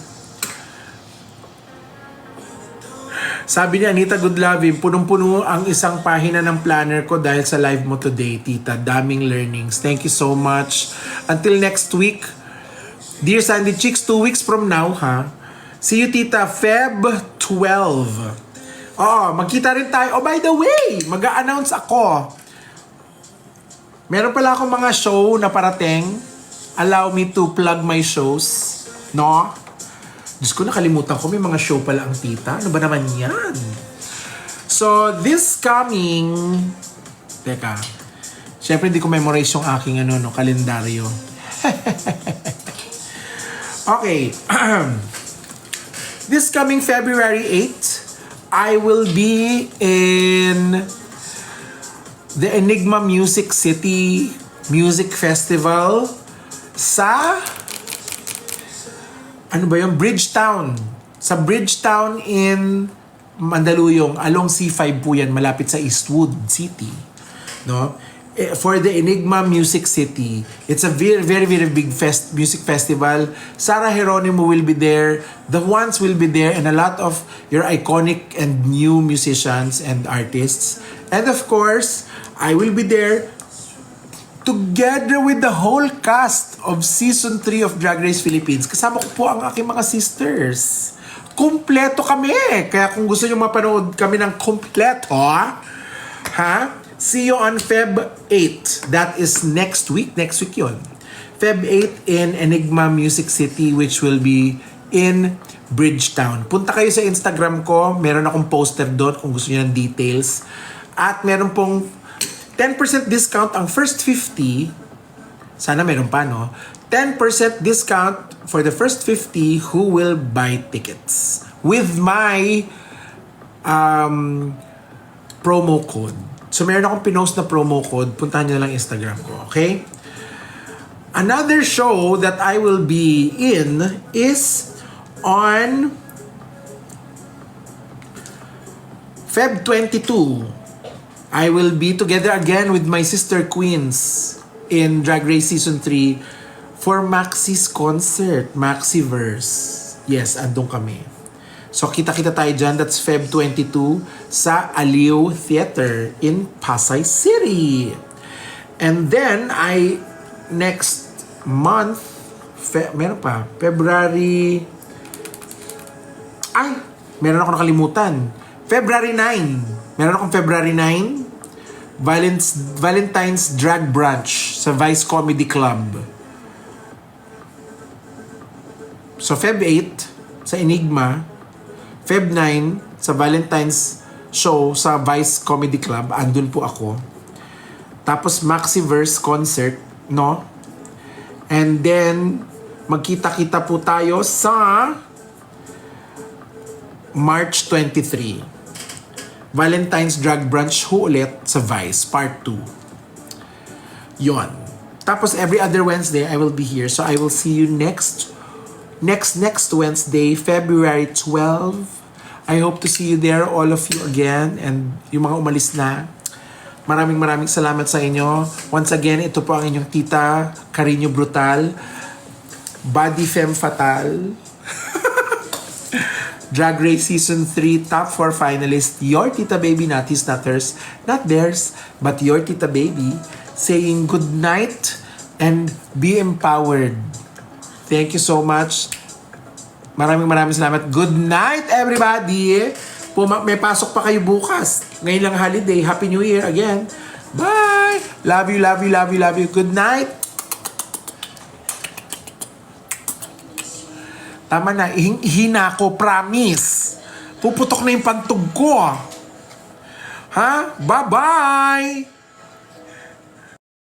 Sabi ni Anita Goodlovin, punong-puno ang isang pahina ng planner ko dahil sa live mo today, Tita. Daming learnings. Thank you so much. Until next week, Dear Sandy Chicks, 2 weeks from now, ha? See you, Tita. Feb 12. Magkita rin tayo. Oh, by the way, mag-a-announce ako. Meron pala akong mga show na parating. Allow me to plug my shows. No? Diyos ko, nakalimutan ko. May mga show pala ang Tita. Ano ba naman yan? So, this coming... Teka. Siyempre, hindi ko memorize yung aking kalendaryo. Okay. This coming February 8, I will be in the Enigma Music City Music Festival sa... Ano ba yung Bridgetown. Sa Bridgetown in Mandaluyong, along C5 po yan, malapit sa Eastwood City. No? For the Enigma Music City. It's a very, very, very big music festival. Sarah Geronimo will be there. The Ones will be there. And a lot of your iconic and new musicians and artists. And of course, I will be there together with the whole cast of Season 3 of Drag Race Philippines. Kasama ko po ang aking mga sisters. Kumpleto kami. Kaya kung gusto nyo mapanood kami ng kumpleto, ha? See you on Feb 8. That is next week. Next week yun. Feb 8 in Enigma Music City, which will be in Bridgetown. Punta kayo sa Instagram ko. Meron akong poster doon kung gusto nyo ng details. At meron pong 10% discount ang first 50. Sana meron pa, no? 10% discount for the first 50 who will buy tickets with my promo code. So meron akong pinost na promo code. Puntahan nyo lang Instagram ko, okay? Another show that I will be in is on Feb 22. I will be together again with my sister queens in Drag Race Season 3 for Maxi's concert, Maxiverse. Yes, andun kami. So kita-kita tayo dyan. That's Feb 22 sa Aliw Theater in Pasay City. And then, next month, meron pa, February... meron ako nakalimutan. February 9. Meron akong February 9. Valentine's Drag Brunch sa Vice Comedy Club. So, Feb 8 sa Enigma. Feb 9 sa Valentine's show sa Vice Comedy Club. Andun po ako. Tapos, Maxiverse concert, no? And then, magkita-kita po tayo sa March 23. Valentine's Drag Brunch ho ulit sa Vice, Part 2. Yon. Tapos every other Wednesday, I will be here. So I will see you next Wednesday, February 12. I hope to see you there, all of you again. And yung mga umalis na, Maraming salamat sa inyo. Once again, ito po ang inyong tita, Carino Brutal, Body Femme Fatale, Drag Race Season 3 Top 4 finalist, your Tita Baby, not his, not hers, not theirs, but your Tita Baby, saying good night and be empowered. Thank you so much. Maraming salamat. Good night, everybody! May pasok pa kayo bukas. Ngayon lang holiday. Happy New Year again. Bye! Love you, love you, love you, love you. Good night! Tama na. Hina ko, promise. Puputok na yung pantog ko. Ha? Bye-bye!